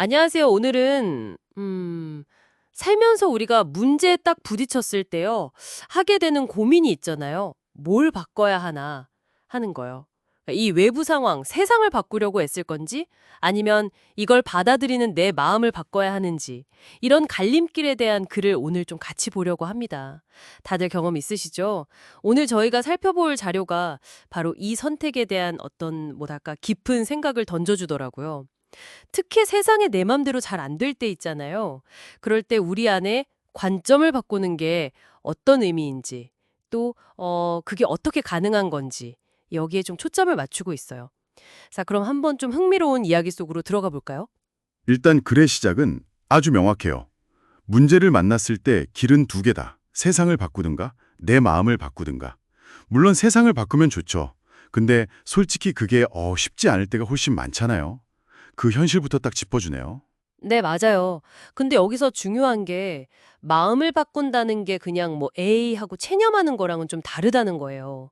안녕하세요. 오늘은 살면서 우리가 문제에 딱 부딪혔을 때요. 하게 되는 고민이 있잖아요. 뭘 바꿔야 하나 하는 거요. 그러니까 이 외부 상황, 세상을 바꾸려고 애쓸 건지 아니면 이걸 받아들이는 내 마음을 바꿔야 하는지 이런 갈림길에 대한 글을 오늘 좀 같이 보려고 합니다. 다들 경험 있으시죠? 오늘 저희가 살펴볼 자료가 바로 이 선택에 대한 어떤 뭐랄까 깊은 생각을 던져주더라고요. 특히 세상에 내 맘대로 잘 안 될 때 있잖아요. 그럴 때 우리 안에 관점을 바꾸는 게 어떤 의미인지, 또, 그게 어떻게 가능한 건지, 여기에 좀 초점을 맞추고 있어요. 자, 그럼 한번 좀 흥미로운 이야기 속으로 들어가 볼까요? 일단 글의 시작은 아주 명확해요. 문제를 만났을 때 길은 두 개다. 세상을 바꾸든가 내 마음을 바꾸든가. 물론 세상을 바꾸면 좋죠. 근데 솔직히 그게 쉽지 않을 때가 훨씬 많잖아요. 그 현실부터 딱 짚어주네요. 네, 맞아요. 근데 여기서 중요한 게 마음을 바꾼다는 게 그냥 뭐 에이 하고 체념하는 거랑은 좀 다르다는 거예요.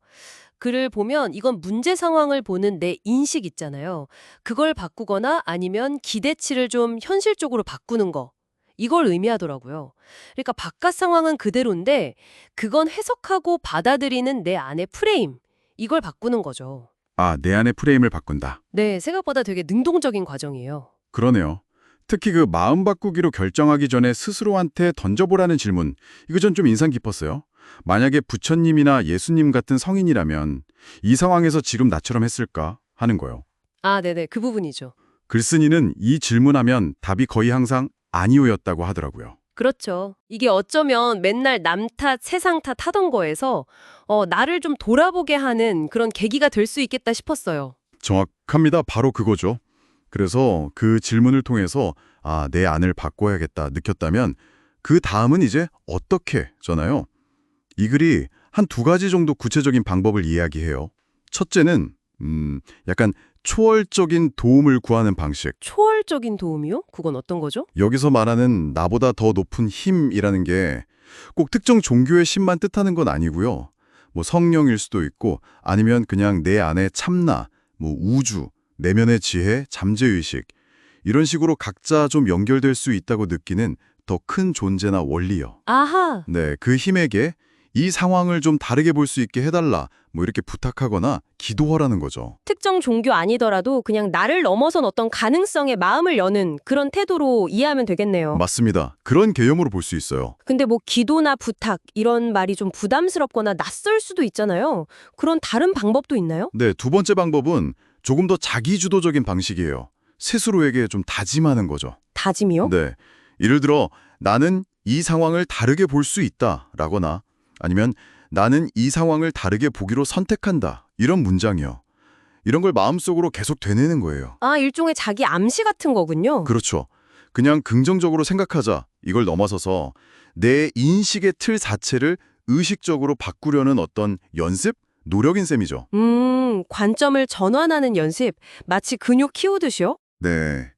글을 보면 이건 문제 상황을 보는 내 인식 있잖아요. 그걸 바꾸거나 아니면 기대치를 좀 현실적으로 바꾸는 거. 이걸 의미하더라고요. 그러니까 바깥 상황은 그대로인데 그건 해석하고 받아들이는 내 안의 프레임. 이걸 바꾸는 거죠. 아, 내 안의 프레임을 바꾼다. 네, 생각보다 되게 능동적인 과정이에요. 그러네요. 특히 그 마음 바꾸기로 결정하기 전에 스스로한테 던져보라는 질문. 이거 전 좀 인상 깊었어요. 만약에 부처님이나 예수님 같은 성인이라면 이 상황에서 지금 나처럼 했을까 하는 거요. 아, 네네. 그 부분이죠. 글쓴이는 이 질문하면 답이 거의 항상 아니오였다고 하더라고요. 그렇죠. 이게 어쩌면 맨날 남 탓, 세상 탓 하던 거에서 나를 좀 돌아보게 하는 그런 계기가 될 수 있겠다 싶었어요. 정확합니다. 바로 그거죠. 그래서 그 질문을 통해서 내 안을 바꿔야겠다 느꼈다면 그 다음은 이제 어떻게 잖아요. 이 글이 한 두 가지 정도 구체적인 방법을 이야기해요. 첫째는 약간 초월적인 도움을 구하는 방식. 초월적인 도움이요? 그건 어떤 거죠? 여기서 말하는 나보다 더 높은 힘이라는 게 꼭 특정 종교의 신만 뜻하는 건 아니고요. 뭐 성령일 수도 있고 아니면 그냥 내 안의 참나, 뭐 우주, 내면의 지혜, 잠재의식 이런 식으로 각자 좀 연결될 수 있다고 느끼는 더 큰 존재나 원리요. 아하! 네, 그 힘에게 이 상황을 좀 다르게 볼 수 있게 해달라 뭐 이렇게 부탁하거나 기도하라는 거죠. 특정 종교 아니더라도 그냥 나를 넘어선 어떤 가능성에 마음을 여는 그런 태도로 이해하면 되겠네요. 맞습니다. 그런 개념으로 볼 수 있어요. 근데 뭐 기도나 부탁 이런 말이 좀 부담스럽거나 낯설 수도 있잖아요. 그런 다른 방법도 있나요? 네, 두 번째 방법은 조금 더 자기주도적인 방식이에요. 스스로에게 좀 다짐하는 거죠. 다짐이요? 네, 예를 들어 나는 이 상황을 다르게 볼 수 있다라거나 아니면 나는 이 상황을 다르게 보기로 선택한다. 이런 문장이요. 이런 걸 마음속으로 계속 되뇌는 거예요. 아, 일종의 자기 암시 같은 거군요. 그렇죠. 그냥 긍정적으로 생각하자. 이걸 넘어서서 내 인식의 틀 자체를 의식적으로 바꾸려는 어떤 연습? 노력인 셈이죠. 관점을 전환하는 연습, 마치 근육 키우듯이요? 네,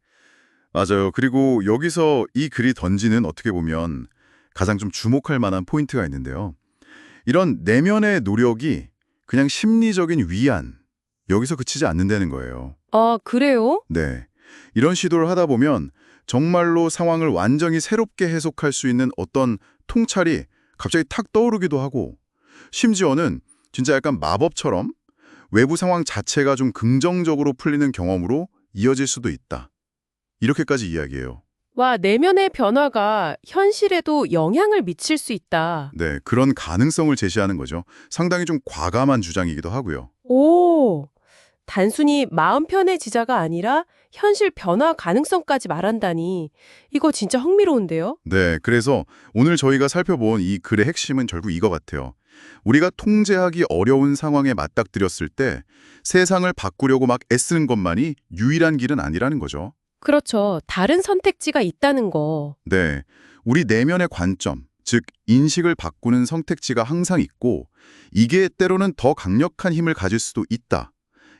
맞아요. 그리고 여기서 이 글이 던지는 어떻게 보면 가장 좀 주목할 만한 포인트가 있는데요. 이런 내면의 노력이 그냥 심리적인 위안, 여기서 그치지 않는다는 거예요. 아, 그래요? 네. 이런 시도를 하다 보면 정말로 상황을 완전히 새롭게 해석할 수 있는 어떤 통찰이 갑자기 탁 떠오르기도 하고 심지어는 진짜 약간 마법처럼 외부 상황 자체가 좀 긍정적으로 풀리는 경험으로 이어질 수도 있다. 이렇게까지 이야기해요. 와, 내면의 변화가 현실에도 영향을 미칠 수 있다. 네, 그런 가능성을 제시하는 거죠. 상당히 좀 과감한 주장이기도 하고요. 오, 단순히 마음 편해지자가 아니라 현실 변화 가능성까지 말한다니. 이거 진짜 흥미로운데요? 네, 그래서 오늘 저희가 살펴본 이 글의 핵심은 결국 이거 같아요. 우리가 통제하기 어려운 상황에 맞닥뜨렸을 때 세상을 바꾸려고 막 애쓰는 것만이 유일한 길은 아니라는 거죠. 그렇죠. 다른 선택지가 있다는 거. 네, 우리 내면의 관점, 즉 인식을 바꾸는 선택지가 항상 있고 이게 때로는 더 강력한 힘을 가질 수도 있다.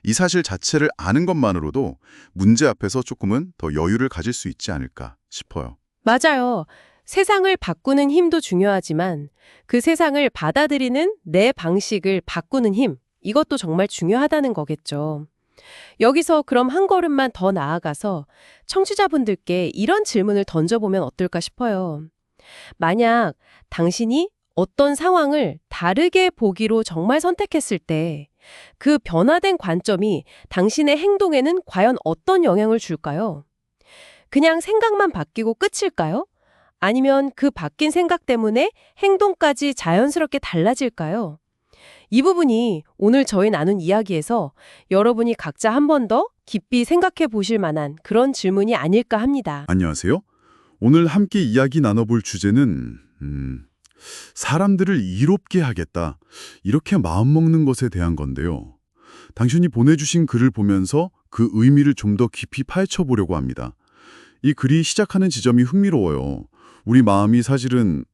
이 사실 자체를 아는 것만으로도 문제 앞에서 조금은 더 여유를 가질 수 있지 않을까 싶어요. 맞아요. 세상을 바꾸는 힘도 중요하지만 그 세상을 받아들이는 내 방식을 바꾸는 힘, 이것도 정말 중요하다는 거겠죠. 여기서 그럼 한 걸음만 더 나아가서 청취자분들께 이런 질문을 던져보면 어떨까 싶어요. 만약 당신이 어떤 상황을 다르게 보기로 정말 선택했을 때 그 변화된 관점이 당신의 행동에는 과연 어떤 영향을 줄까요? 그냥 생각만 바뀌고 끝일까요? 아니면 그 바뀐 생각 때문에 행동까지 자연스럽게 달라질까요? 이 부분이 오늘 저희 나눈 이야기에서 여러분이 각자 한 번 더 깊이 생각해 보실 만한 그런 질문이 아닐까 합니다. 안녕하세요. 오늘 함께 이야기 나눠볼 주제는 사람들을 이롭게 하겠다. 이렇게 마음먹는 것에 대한 건데요. 당신이 보내주신 글을 보면서 그 의미를 좀 더 깊이 파헤쳐 보려고 합니다. 이 글이 시작하는 지점이 흥미로워요. 우리 마음이 사실은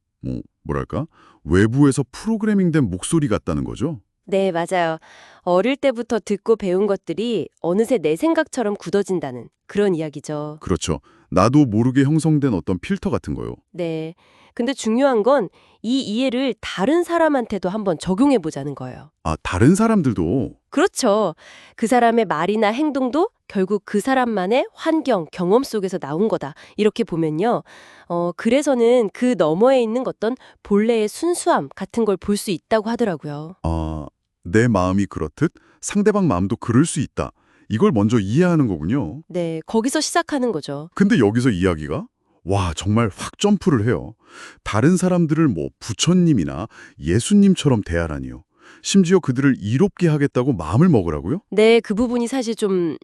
뭐랄까? 외부에서 프로그래밍된 목소리 같다는 거죠. 네, 맞아요. 어릴 때부터 듣고 배운 것들이 어느새 내 생각처럼 굳어진다는 그런 이야기죠. 그렇죠. 나도 모르게 형성된 어떤 필터 같은 거요. 네. 근데 중요한 건 이 이해를 다른 사람한테도 한번 적용해 보자는 거예요. 아, 다른 사람들도 그렇죠. 그 사람의 말이나 행동도 결국 그 사람만의 환경, 경험 속에서 나온 거다. 이렇게 보면요. 그래서는 그 너머에 있는 어떤 본래의 순수함 같은 걸 볼 수 있다고 하더라고요. 내 마음이 그렇듯 상대방 마음도 그럴 수 있다. 이걸 먼저 이해하는 거군요. 네, 거기서 시작하는 거죠. 근데 여기서 이야기가 와, 정말 확 점프를 해요. 다른 사람들을 부처님이나 예수님처럼 대하라니요. 심지어 그들을 이롭게 하겠다고 마음을 먹으라고요? 네, 그 부분이 사실 좀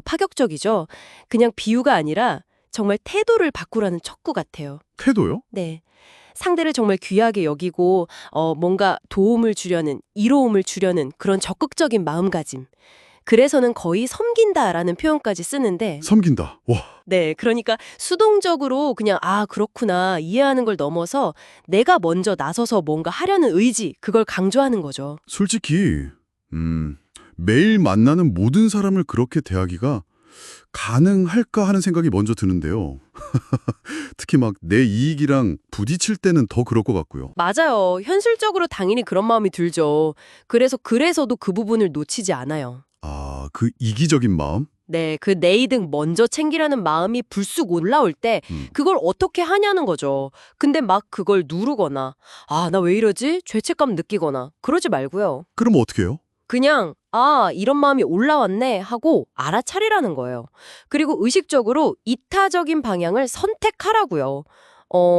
파격적이죠. 그냥 비유가 아니라 정말 태도를 바꾸라는 척구 같아요. 태도요? 네. 상대를 정말 귀하게 여기고 뭔가 도움을 주려는, 이로움을 주려는 그런 적극적인 마음가짐. 그래서는 거의 섬긴다라는 표현까지 쓰는데 섬긴다. 와, 네, 그러니까 수동적으로 그냥 아, 그렇구나 이해하는 걸 넘어서 내가 먼저 나서서 뭔가 하려는 의지, 그걸 강조하는 거죠. 솔직히 매일 만나는 모든 사람을 그렇게 대하기가 가능할까 하는 생각이 먼저 드는데요. 특히 막 내 이익이랑 부딪힐 때는 더 그럴 것 같고요. 맞아요. 현실적으로 당연히 그런 마음이 들죠. 그래서도 그 부분을 놓치지 않아요. 아, 그 이기적인 마음? 네, 그 내 이득 먼저 챙기려는 마음이 불쑥 올라올 때 그걸 어떻게 하냐는 거죠. 근데 막 그걸 누르거나 아, 나 왜 이러지? 죄책감 느끼거나 그러지 말고요. 그럼 어떻게 해요? 그냥 아, 이런 마음이 올라왔네 하고 알아차리라는 거예요. 그리고 의식적으로 이타적인 방향을 선택하라고요.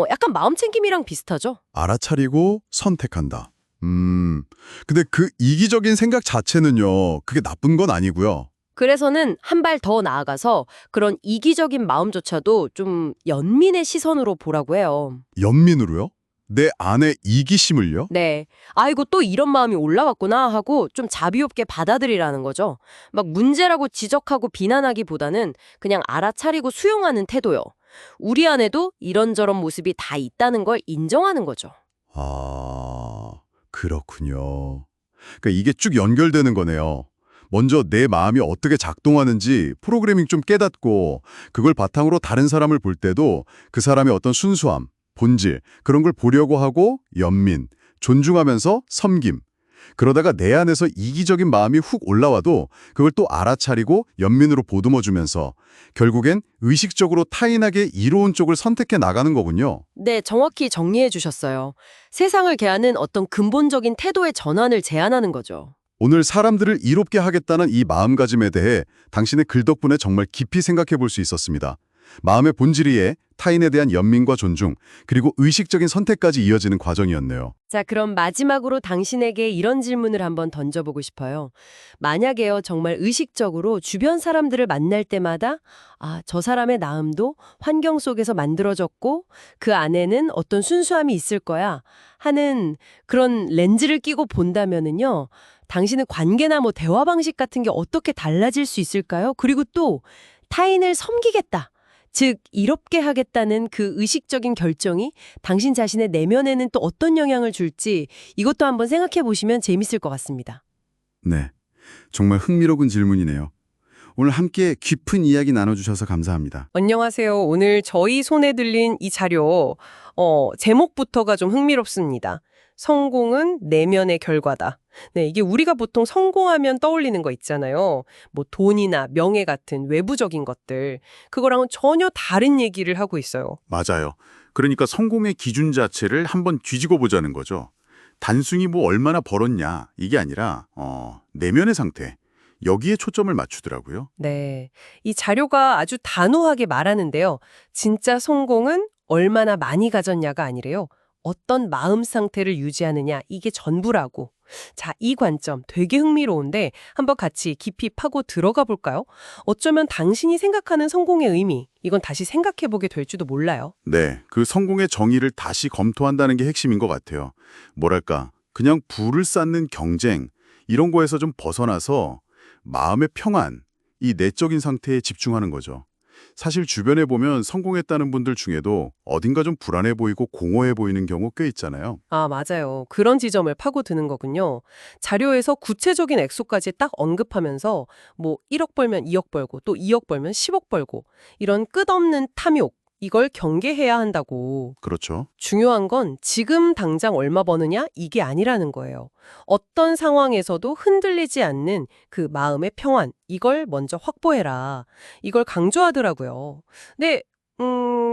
약간 마음챙김이랑 비슷하죠? 알아차리고 선택한다. 근데 그 이기적인 생각 자체는요, 그게 나쁜 건 아니고요. 그래서는 한 발 더 나아가서 그런 이기적인 마음조차도 좀 연민의 시선으로 보라고 해요. 연민으로요? 내 안에 이기심을요? 네. 아이고, 또 이런 마음이 올라왔구나 하고 좀 자비롭게 받아들이라는 거죠. 막 문제라고 지적하고 비난하기보다는 그냥 알아차리고 수용하는 태도요. 우리 안에도 이런저런 모습이 다 있다는 걸 인정하는 거죠. 아, 그렇군요. 그러니까 이게 쭉 연결되는 거네요. 먼저 내 마음이 어떻게 작동하는지 프로그래밍 좀 깨닫고 그걸 바탕으로 다른 사람을 볼 때도 그 사람의 어떤 순수함, 본질, 그런 걸 보려고 하고 연민, 존중하면서 섬김. 그러다가 내 안에서 이기적인 마음이 훅 올라와도 그걸 또 알아차리고 연민으로 보듬어주면서 결국엔 의식적으로 타인에게 이로운 쪽을 선택해 나가는 거군요. 네, 정확히 정리해 주셨어요. 세상을 대하는 어떤 근본적인 태도의 전환을 제안하는 거죠. 오늘 사람들을 이롭게 하겠다는 이 마음가짐에 대해 당신의 글 덕분에 정말 깊이 생각해 볼 수 있었습니다. 마음의 본질이에 타인에 대한 연민과 존중, 그리고 의식적인 선택까지 이어지는 과정이었네요. 자, 그럼 마지막으로 당신에게 이런 질문을 한번 던져보고 싶어요. 만약에요, 정말 의식적으로 주변 사람들을 만날 때마다 아, 저 사람의 마음도 환경 속에서 만들어졌고 그 안에는 어떤 순수함이 있을 거야 하는 그런 렌즈를 끼고 본다면은요, 당신의 관계나 대화 방식 같은 게 어떻게 달라질 수 있을까요? 그리고 또 타인을 섬기겠다. 즉, 이롭게 하겠다는 그 의식적인 결정이 당신 자신의 내면에는 또 어떤 영향을 줄지 이것도 한번 생각해 보시면 재밌을 것 같습니다. 네, 정말 흥미로운 질문이네요. 오늘 함께 깊은 이야기 나눠주셔서 감사합니다. 안녕하세요. 오늘 저희 손에 들린 이 자료 제목부터가 좀 흥미롭습니다. 성공은 내면의 결과다. 네, 이게 우리가 보통 성공하면 떠올리는 거 있잖아요. 뭐 돈이나 명예 같은 외부적인 것들. 그거랑은 전혀 다른 얘기를 하고 있어요. 맞아요. 그러니까 성공의 기준 자체를 한번 뒤지고 보자는 거죠. 단순히 뭐 얼마나 벌었냐 이게 아니라 내면의 상태, 여기에 초점을 맞추더라고요. 네, 이 자료가 아주 단호하게 말하는데요. 진짜 성공은 얼마나 많이 가졌냐가 아니래요. 어떤 마음 상태를 유지하느냐, 이게 전부라고. 자, 이 관점 되게 흥미로운데 한번 같이 깊이 파고 들어가 볼까요? 어쩌면 당신이 생각하는 성공의 의미, 이건 다시 생각해보게 될지도 몰라요. 네, 그 성공의 정의를 다시 검토한다는 게 핵심인 것 같아요. 뭐랄까, 그냥 부를 쌓는 경쟁, 이런 거에서 좀 벗어나서 마음의 평안, 이 내적인 상태에 집중하는 거죠. 사실 주변에 보면 성공했다는 분들 중에도 어딘가 좀 불안해 보이고 공허해 보이는 경우 꽤 있잖아요. 아, 맞아요. 그런 지점을 파고드는 거군요. 자료에서 구체적인 액수까지 딱 언급하면서 뭐 1억 벌면 2억 벌고 또 2억 벌면 10억 벌고 이런 끝없는 탐욕, 이걸 경계해야 한다고. 그렇죠. 중요한 건 지금 당장 얼마 버느냐 이게 아니라는 거예요. 어떤 상황에서도 흔들리지 않는 그 마음의 평안, 이걸 먼저 확보해라. 이걸 강조하더라고요. 근데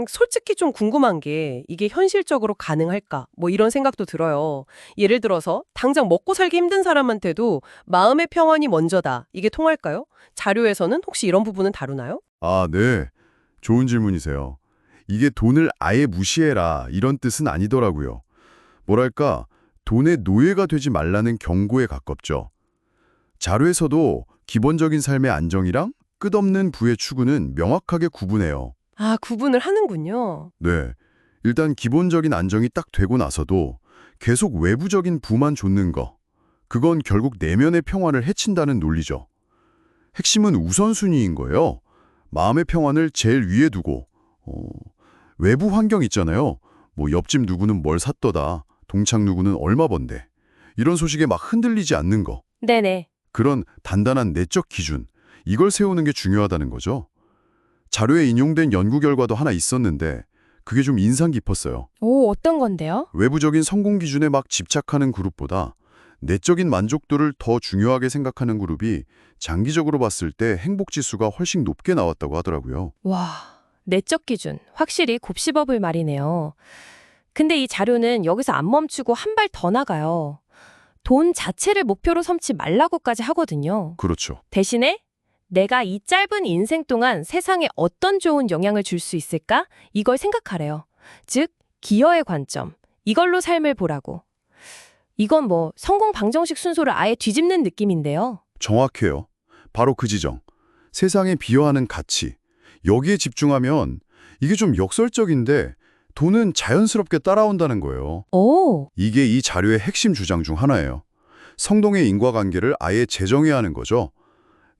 솔직히 좀 궁금한 게 이게 현실적으로 가능할까? 뭐 이런 생각도 들어요. 예를 들어서 당장 먹고 살기 힘든 사람한테도 마음의 평안이 먼저다. 이게 통할까요? 자료에서는 혹시 이런 부분은 다루나요? 아, 네. 좋은 질문이세요. 이게 돈을 아예 무시해라 이런 뜻은 아니더라고요. 뭐랄까, 돈의 노예가 되지 말라는 경고에 가깝죠. 자료에서도 기본적인 삶의 안정이랑 끝없는 부의 추구는 명확하게 구분해요. 아, 구분을 하는군요. 네. 일단 기본적인 안정이 딱 되고 나서도 계속 외부적인 부만 좇는 거. 그건 결국 내면의 평안을 해친다는 논리죠. 핵심은 우선순위인 거예요. 마음의 평안을 제일 위에 두고 외부 환경 있잖아요. 뭐 옆집 누구는 뭘 샀더다. 동창 누구는 얼마 번대. 이런 소식에 막 흔들리지 않는 거. 네네. 그런 단단한 내적 기준. 이걸 세우는 게 중요하다는 거죠. 자료에 인용된 연구 결과도 하나 있었는데 그게 좀 인상 깊었어요. 오, 어떤 건데요? 외부적인 성공 기준에 막 집착하는 그룹보다 내적인 만족도를 더 중요하게 생각하는 그룹이 장기적으로 봤을 때 행복지수가 훨씬 높게 나왔다고 하더라고요. 와, 내적 기준. 확실히 곱씹어볼 말이네요. 근데 이 자료는 여기서 안 멈추고 한 발 더 나가요. 돈 자체를 목표로 삼지 말라고까지 하거든요. 그렇죠. 대신에 내가 이 짧은 인생 동안 세상에 어떤 좋은 영향을 줄 수 있을까? 이걸 생각하래요. 즉, 기여의 관점. 이걸로 삶을 보라고. 이건 뭐 성공 방정식 순서를 아예 뒤집는 느낌인데요. 정확해요. 바로 그 지점. 세상에 비여하는 가치. 여기에 집중하면 이게 좀 역설적인데 돈은 자연스럽게 따라온다는 거예요. 오, 이게 이 자료의 핵심 주장 중 하나예요. 성동의 인과관계를 아예 재정해야 하는 거죠.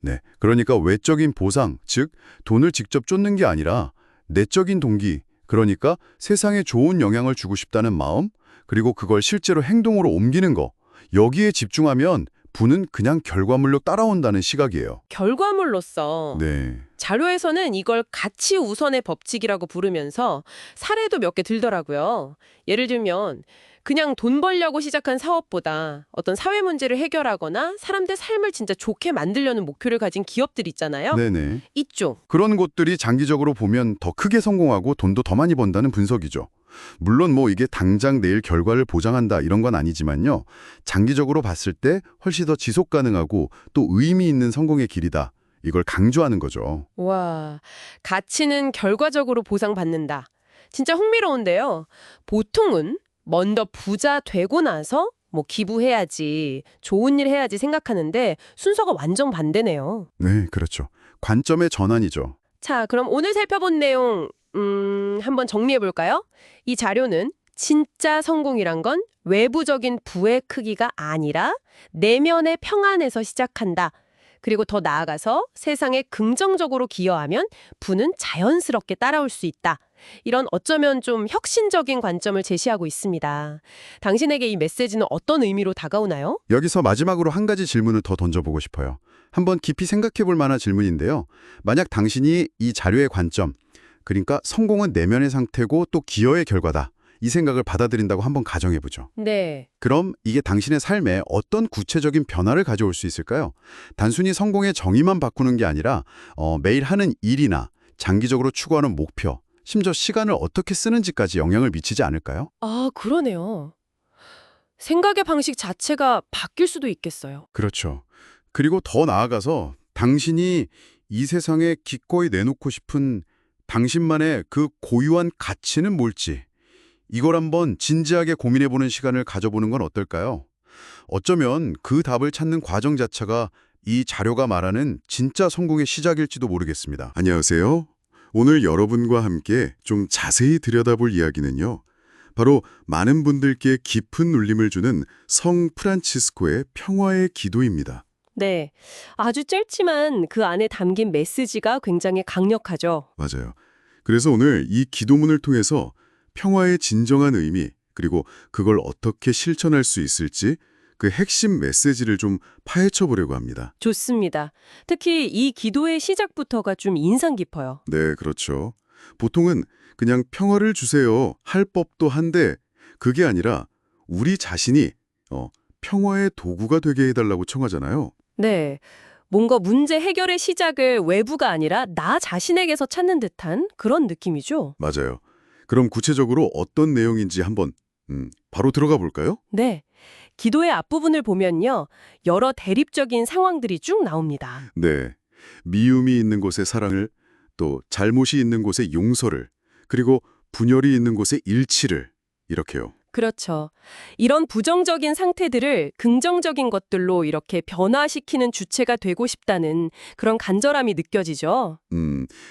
네, 그러니까 외적인 보상, 즉 돈을 직접 쫓는 게 아니라 내적인 동기, 그러니까 세상에 좋은 영향을 주고 싶다는 마음, 그리고 그걸 실제로 행동으로 옮기는 거, 여기에 집중하면 부는 그냥 결과물로 따라온다는 시각이에요. 결과물로서 네, 자료에서는 이걸 가치 우선의 법칙이라고 부르면서 사례도 몇 개 들더라고요. 예를 들면 그냥 돈 벌려고 시작한 사업보다 어떤 사회 문제를 해결하거나 사람들 삶을 진짜 좋게 만들려는 목표를 가진 기업들 있잖아요. 네네. 이쪽. 그런 곳들이 장기적으로 보면 더 크게 성공하고 돈도 더 많이 번다는 분석이죠. 물론 뭐 이게 당장 내일 결과를 보장한다 이런 건 아니지만요. 장기적으로 봤을 때 훨씬 더 지속 가능하고 또 의미 있는 성공의 길이다. 이걸 강조하는 거죠. 와, 가치는 결과적으로 보상받는다. 진짜 흥미로운데요. 보통은 먼저 부자 되고 나서 뭐 기부해야지, 좋은 일 해야지 생각하는데 순서가 완전 반대네요. 네, 그렇죠. 관점의 전환이죠. 자, 그럼 오늘 살펴본 내용 한번 정리해 볼까요? 이 자료는 진짜 성공이란 건 외부적인 부의 크기가 아니라 내면의 평안에서 시작한다. 그리고 더 나아가서 세상에 긍정적으로 기여하면 부는 자연스럽게 따라올 수 있다. 이런 어쩌면 좀 혁신적인 관점을 제시하고 있습니다. 당신에게 이 메시지는 어떤 의미로 다가오나요? 여기서 마지막으로 한 가지 질문을 더 던져보고 싶어요. 한번 깊이 생각해 볼 만한 질문인데요. 만약 당신이 이 자료의 관점, 그러니까 성공은 내면의 상태고 또 기여의 결과다. 이 생각을 받아들인다고 한번 가정해보죠. 네. 그럼 이게 당신의 삶에 어떤 구체적인 변화를 가져올 수 있을까요? 단순히 성공의 정의만 바꾸는 게 아니라 매일 하는 일이나 장기적으로 추구하는 목표, 심지어 시간을 어떻게 쓰는지까지 영향을 미치지 않을까요? 아, 그러네요. 생각의 방식 자체가 바뀔 수도 있겠어요. 그렇죠. 그리고 더 나아가서 당신이 이 세상에 기꺼이 내놓고 싶은 당신만의 그 고유한 가치는 뭘지 이걸 한번 진지하게 고민해보는 시간을 가져보는 건 어떨까요? 어쩌면 그 답을 찾는 과정 자체가 이 자료가 말하는 진짜 성공의 시작일지도 모르겠습니다. 안녕하세요. 오늘 여러분과 함께 좀 자세히 들여다볼 이야기는요. 바로 많은 분들께 깊은 울림을 주는 성 프란치스코의 평화의 기도입니다. 네. 아주 짧지만 그 안에 담긴 메시지가 굉장히 강력하죠. 맞아요. 그래서 오늘 이 기도문을 통해서 평화의 진정한 의미, 그리고 그걸 어떻게 실천할 수 있을지 그 핵심 메시지를 좀 파헤쳐 보려고 합니다. 좋습니다. 특히 이 기도의 시작부터가 좀 인상 깊어요. 네, 그렇죠. 보통은 그냥 평화를 주세요 할 법도 한데 그게 아니라 우리 자신이 평화의 도구가 되게 해달라고 청하잖아요. 네. 뭔가 문제 해결의 시작을 외부가 아니라 나 자신에게서 찾는 듯한 그런 느낌이죠. 맞아요. 그럼 구체적으로 어떤 내용인지 한번 바로 들어가 볼까요? 네. 기도의 앞부분을 보면요. 여러 대립적인 상황들이 쭉 나옵니다. 네. 미움이 있는 곳에 사랑을, 또 잘못이 있는 곳에 용서를, 그리고 분열이 있는 곳에 일치를, 이렇게요. 그렇죠. 이런 부정적인 상태들을 긍정적인 것들로 이렇게 변화시키는 주체가 되고 싶다는 그런 간절함이 느껴지죠.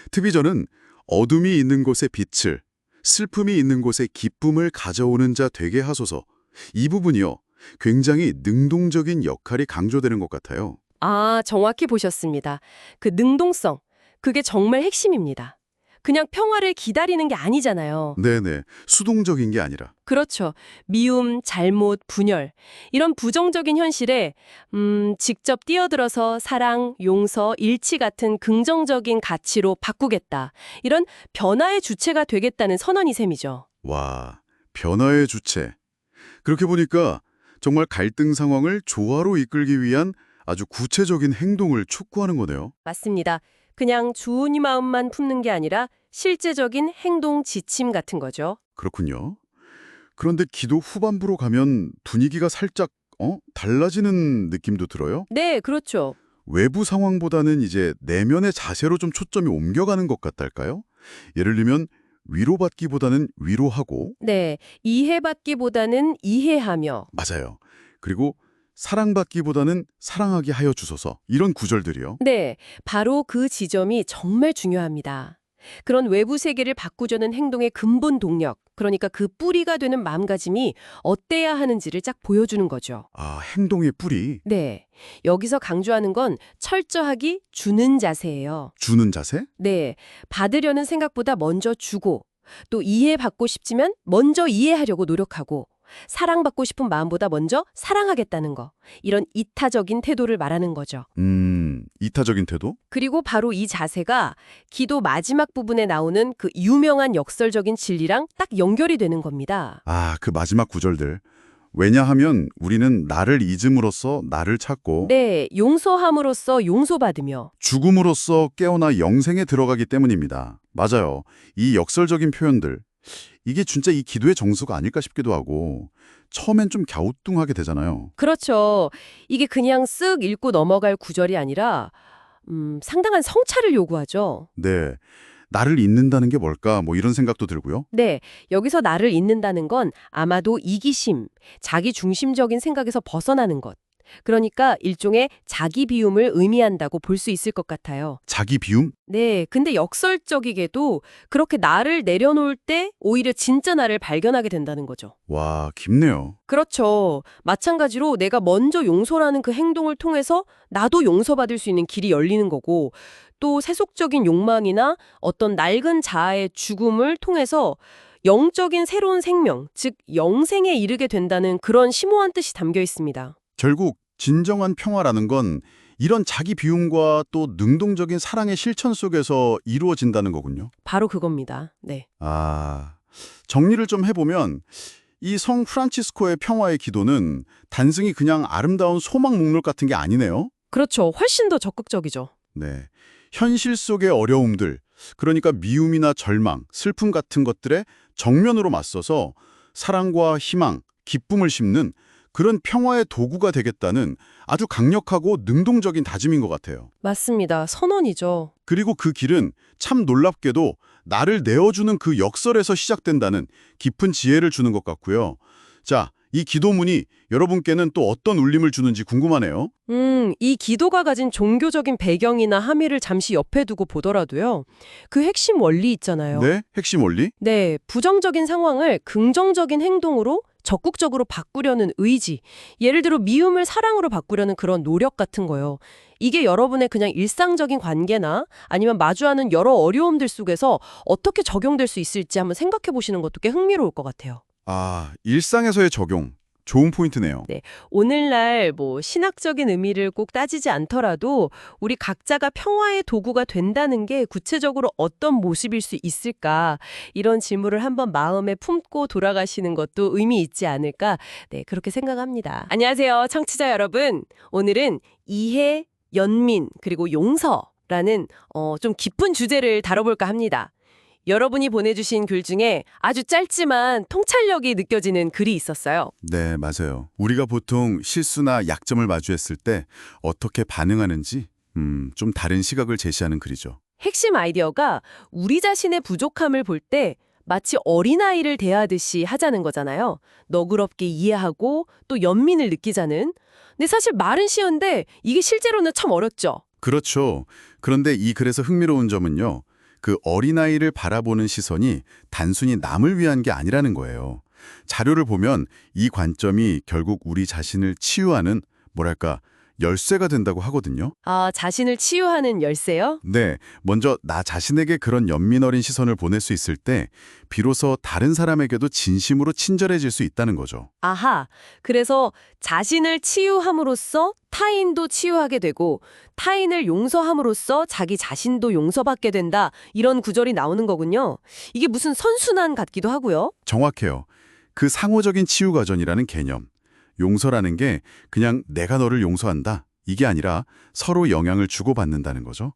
트비저는 어둠이 있는 곳에 빛을, 슬픔이 있는 곳에 기쁨을 가져오는 자 되게 하소서. 이 부분이요. 굉장히 능동적인 역할이 강조되는 것 같아요. 아, 정확히 보셨습니다. 그 능동성, 그게 정말 핵심입니다. 그냥 평화를 기다리는 게 아니잖아요. 네네. 수동적인 게 아니라. 그렇죠. 미움, 잘못, 분열 이런 부정적인 현실에 직접 뛰어들어서 사랑, 용서, 일치 같은 긍정적인 가치로 바꾸겠다. 이런 변화의 주체가 되겠다는 선언이 셈이죠. 와, 변화의 주체. 그렇게 보니까 정말 갈등 상황을 조화로 이끌기 위한 아주 구체적인 행동을 촉구하는 거네요. 맞습니다. 그냥 주은이 마음만 품는 게 아니라 실제적인 행동 지침 같은 거죠. 그렇군요. 그런데 기도 후반부로 가면 분위기가 살짝 달라지는 느낌도 들어요? 네, 그렇죠. 외부 상황보다는 이제 내면의 자세로 좀 초점이 옮겨가는 것 같달까요? 예를 들면 위로받기보다는 위로하고 네, 이해받기보다는 이해하며 맞아요. 그리고 사랑받기보다는 사랑하게 하여 주소서 이런 구절들이요. 네, 바로 그 지점이 정말 중요합니다. 그런 외부 세계를 바꾸려는 행동의 근본 동력, 그러니까 그 뿌리가 되는 마음가짐이 어때야 하는지를 쫙 보여주는 거죠. 아, 행동의 뿌리, 네, 여기서 강조하는 건 철저하게 주는 자세예요. 주는 자세? 네, 받으려는 생각보다 먼저 주고, 또 이해받고 싶지만 먼저 이해하려고 노력하고, 사랑받고 싶은 마음보다 먼저 사랑하겠다는 거. 이런 이타적인 태도를 말하는 거죠. 이타적인 태도? 그리고 바로 이 자세가 기도 마지막 부분에 나오는 그 유명한 역설적인 진리랑 딱 연결이 되는 겁니다. 아, 그 마지막 구절들. 왜냐하면 우리는 나를 잊음으로써 나를 찾고 네, 용서함으로써 용서받으며 죽음으로써 깨어나 영생에 들어가기 때문입니다. 맞아요. 이 역설적인 표현들. 이게 진짜 이 기도의 정수가 아닐까 싶기도 하고 처음엔 좀 갸우뚱하게 되잖아요. 그렇죠. 이게 그냥 쓱 읽고 넘어갈 구절이 아니라 상당한 성찰을 요구하죠. 네. 나를 잊는다는 게 뭘까? 뭐 이런 생각도 들고요. 네, 여기서 나를 잊는다는 건 아마도 이기심, 자기 중심적인 생각에서 벗어나는 것. 그러니까 일종의 자기 비움을 의미한다고 볼 수 있을 것 같아요. 자기 비움? 네, 근데 역설적이게도 그렇게 나를 내려놓을 때 오히려 진짜 나를 발견하게 된다는 거죠. 와, 깊네요. 그렇죠. 마찬가지로 내가 먼저 용서라는 그 행동을 통해서 나도 용서받을 수 있는 길이 열리는 거고 또 세속적인 욕망이나 어떤 낡은 자아의 죽음을 통해서 영적인 새로운 생명, 즉 영생에 이르게 된다는 그런 심오한 뜻이 담겨 있습니다. 결국 진정한 평화라는 건 이런 자기 비움과 또 능동적인 사랑의 실천 속에서 이루어진다는 거군요. 바로 그겁니다. 네. 아, 정리를 좀 해보면 이 성 프란치스코의 평화의 기도는 단순히 그냥 아름다운 소망 목록 같은 게 아니네요. 그렇죠. 훨씬 더 적극적이죠. 네. 현실 속의 어려움들, 그러니까 미움이나 절망, 슬픔 같은 것들에 정면으로 맞서서 사랑과 희망, 기쁨을 심는 그런 평화의 도구가 되겠다는 아주 강력하고 능동적인 다짐인 것 같아요. 맞습니다. 선언이죠. 그리고 그 길은 참 놀랍게도 나를 내어주는 그 역설에서 시작된다는 깊은 지혜를 주는 것 같고요. 자, 이 기도문이 여러분께는 또 어떤 울림을 주는지 궁금하네요. 이 기도가 가진 종교적인 배경이나 함의를 잠시 옆에 두고 보더라도요. 그 핵심 원리 있잖아요. 네, 핵심 원리? 네, 부정적인 상황을 긍정적인 행동으로 적극적으로 바꾸려는 의지. 예를 들어 미움을 사랑으로 바꾸려는 그런 노력 같은 거요. 이게 여러분의 그냥 일상적인 관계나 아니면 마주하는 여러 어려움들 속에서 어떻게 적용될 수 있을지 한번 생각해 보시는 것도 꽤 흥미로울 것 같아요. 아, 일상에서의 적용. 좋은 포인트네요. 오늘날 신학적인 의미를 꼭 따지지 않더라도 우리 각자가 평화의 도구가 된다는 게 구체적으로 어떤 모습일 수 있을까? 이런 질문을 한번 마음에 품고 돌아가시는 것도 의미 있지 않을까? 네, 그렇게 생각합니다. 안녕하세요, 청취자 여러분. 오늘은 이해, 연민, 그리고 용서라는 좀 깊은 주제를 다뤄볼까 합니다. 여러분이 보내주신 글 중에 아주 짧지만 통찰력이 느껴지는 글이 있었어요. 네, 맞아요. 우리가 보통 실수나 약점을 마주했을 때 어떻게 반응하는지 좀 다른 시각을 제시하는 글이죠. 핵심 아이디어가 우리 자신의 부족함을 볼 때 마치 어린아이를 대하듯이 하자는 거잖아요. 너그럽게 이해하고 또 연민을 느끼자는. 근데 사실 말은 쉬운데 이게 실제로는 참 어렵죠. 그렇죠. 그런데 이 글에서 흥미로운 점은요. 그 어린아이를 바라보는 시선이 단순히 남을 위한 게 아니라는 거예요. 자료를 보면 이 관점이 결국 우리 자신을 치유하는 뭐랄까 열쇠가 된다고 하거든요. 아, 자신을 치유하는 열쇠요? 네, 먼저 나 자신에게 그런 연민 어린 시선을 보낼 수 있을 때 비로소 다른 사람에게도 진심으로 친절해질 수 있다는 거죠. 아하, 그래서 자신을 치유함으로써 타인도 치유하게 되고 타인을 용서함으로써 자기 자신도 용서받게 된다. 이런 구절이 나오는 거군요. 이게 무슨 선순환 같기도 하고요. 정확해요. 그 상호적인 치유 과정이라는 개념. 용서라는 게 그냥 내가 너를 용서한다. 이게 아니라 서로 영향을 주고받는다는 거죠.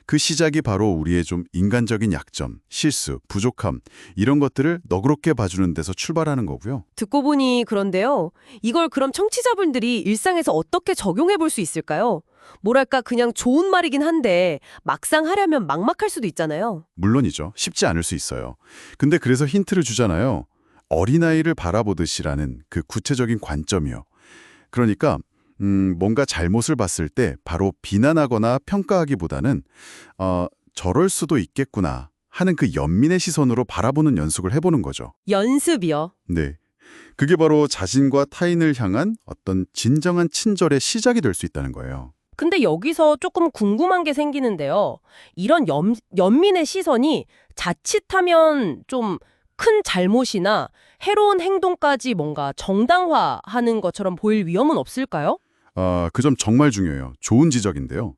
그 시작이 바로 우리의 좀 인간적인 약점, 실수, 부족함 이런 것들을 너그럽게 봐주는 데서 출발하는 거고요. 듣고 보니 그런데요. 이걸 그럼 청취자분들이 일상에서 어떻게 적용해 볼 수 있을까요? 뭐랄까 그냥 좋은 말이긴 한데 막상 하려면 막막할 수도 있잖아요. 물론이죠. 쉽지 않을 수 있어요. 근데 그래서 힌트를 주잖아요. 어린아이를 바라보듯이라는 그 구체적인 관점이요. 그러니까 뭔가 잘못을 봤을 때 바로 비난하거나 평가하기보다는 저럴 수도 있겠구나 하는 그 연민의 시선으로 바라보는 연습을 해보는 거죠. 연습이요. 네. 그게 바로 자신과 타인을 향한 어떤 진정한 친절의 시작이 될 수 있다는 거예요. 근데 여기서 조금 궁금한 게 생기는데요. 이런 연민의 시선이 자칫하면 좀 큰 잘못이나 해로운 행동까지 뭔가 정당화하는 것처럼 보일 위험은 없을까요? 그 점 정말 중요해요. 좋은 지적인데요.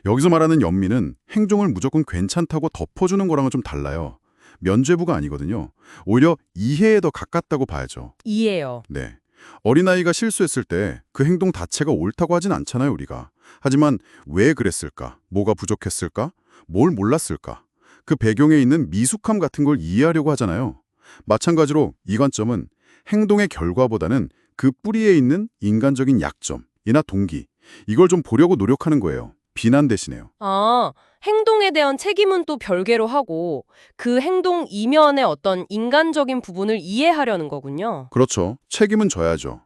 여기서 말하는 연민은 행동을 무조건 괜찮다고 덮어주는 거랑은 좀 달라요. 면죄부가 아니거든요. 오히려 이해에 더 가깝다고 봐야죠. 이해요. 네. 어린아이가 실수했을 때 그 행동 자체가 옳다고 하진 않잖아요, 우리가. 하지만 왜 그랬을까? 뭐가 부족했을까? 뭘 몰랐을까? 그 배경에 있는 미숙함 같은 걸 이해하려고 하잖아요. 마찬가지로 이 관점은 행동의 결과보다는 그 뿌리에 있는 인간적인 약점이나 동기, 이걸 좀 보려고 노력하는 거예요. 비난 대신에요. 아, 행동에 대한 책임은 또 별개로 하고 그 행동 이면의 어떤 인간적인 부분을 이해하려는 거군요. 그렇죠. 책임은 져야죠.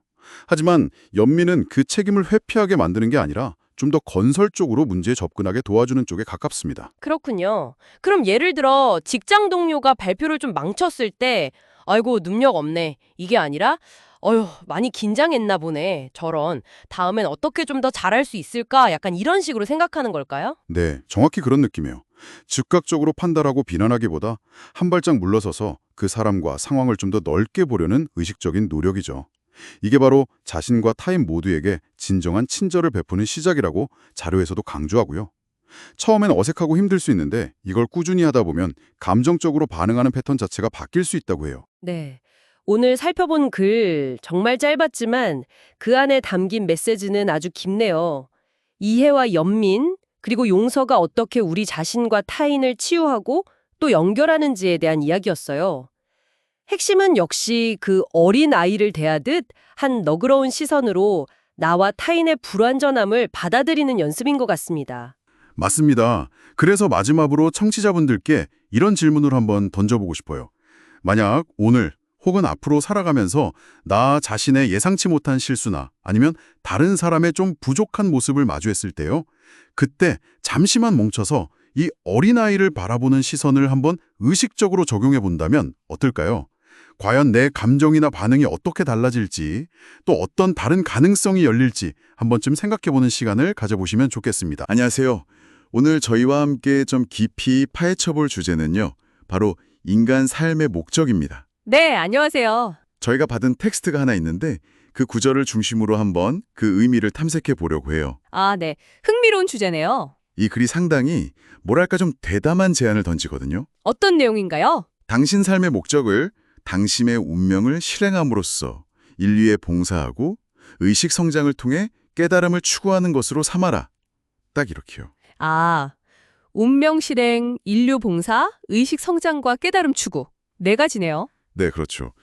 하지만 연민은 그 책임을 회피하게 만드는 게 아니라 좀 더 건설적으로 문제에 접근하게 도와주는 쪽에 가깝습니다. 그렇군요. 그럼 예를 들어 직장 동료가 발표를 좀 망쳤을 때 아이고 능력 없네. 이게 아니라 어휴 많이 긴장했나 보네. 저런. 다음엔 어떻게 좀 더 잘할 수 있을까? 약간 이런 식으로 생각하는 걸까요? 네, 정확히 그런 느낌이에요. 즉각적으로 판단하고 비난하기보다 한 발짝 물러서서 그 사람과 상황을 좀 더 넓게 보려는 의식적인 노력이죠. 이게 바로 자신과 타인 모두에게 진정한 친절을 베푸는 시작이라고 자료에서도 강조하고요. 처음엔 어색하고 힘들 수 있는데 이걸 꾸준히 하다 보면 감정적으로 반응하는 패턴 자체가 바뀔 수 있다고 해요. 네. 오늘 살펴본 글 정말 짧았지만 그 안에 담긴 메시지는 아주 깊네요. 이해와 연민, 그리고 용서가 어떻게 우리 자신과 타인을 치유하고 또 연결하는지에 대한 이야기였어요. 핵심은 역시 그 어린 아이를 대하듯 한 너그러운 시선으로 나와 타인의 불완전함을 받아들이는 연습인 것 같습니다. 맞습니다. 그래서 마지막으로 청취자분들께 이런 질문을 한번 던져보고 싶어요. 만약 오늘 혹은 앞으로 살아가면서 나 자신의 예상치 못한 실수나 아니면 다른 사람의 좀 부족한 모습을 마주했을 때요. 그때 잠시만 멈춰서 이 어린아이를 바라보는 시선을 한번 의식적으로 적용해 본다면 어떨까요? 과연 내 감정이나 반응이 어떻게 달라질지, 또 어떤 다른 가능성이 열릴지 한 번쯤 생각해보는 시간을 가져보시면 좋겠습니다. 안녕하세요. 오늘 저희와 함께 좀 깊이 파헤쳐볼 주제는요. 바로 인간 삶의 목적입니다. 네, 안녕하세요. 저희가 받은 텍스트가 하나 있는데 그 구절을 중심으로 한번 그 의미를 탐색해 보려고 해요. 아, 네. 흥미로운 주제네요. 이 글이 상당히 뭐랄까 좀 대담한 제안을 던지거든요. 어떤 내용인가요? 당신 삶의 목적을 당신의 운명을 실행함으로써 인류에 봉사하고 의식 성장을 통해 깨달음을 추구하는 것으로 삼아라. 딱 이렇게요. 아, 운명 실행, 인류 봉사, 의식 성장과 깨달음 추구. 네 가지네요. 네, 그렇죠.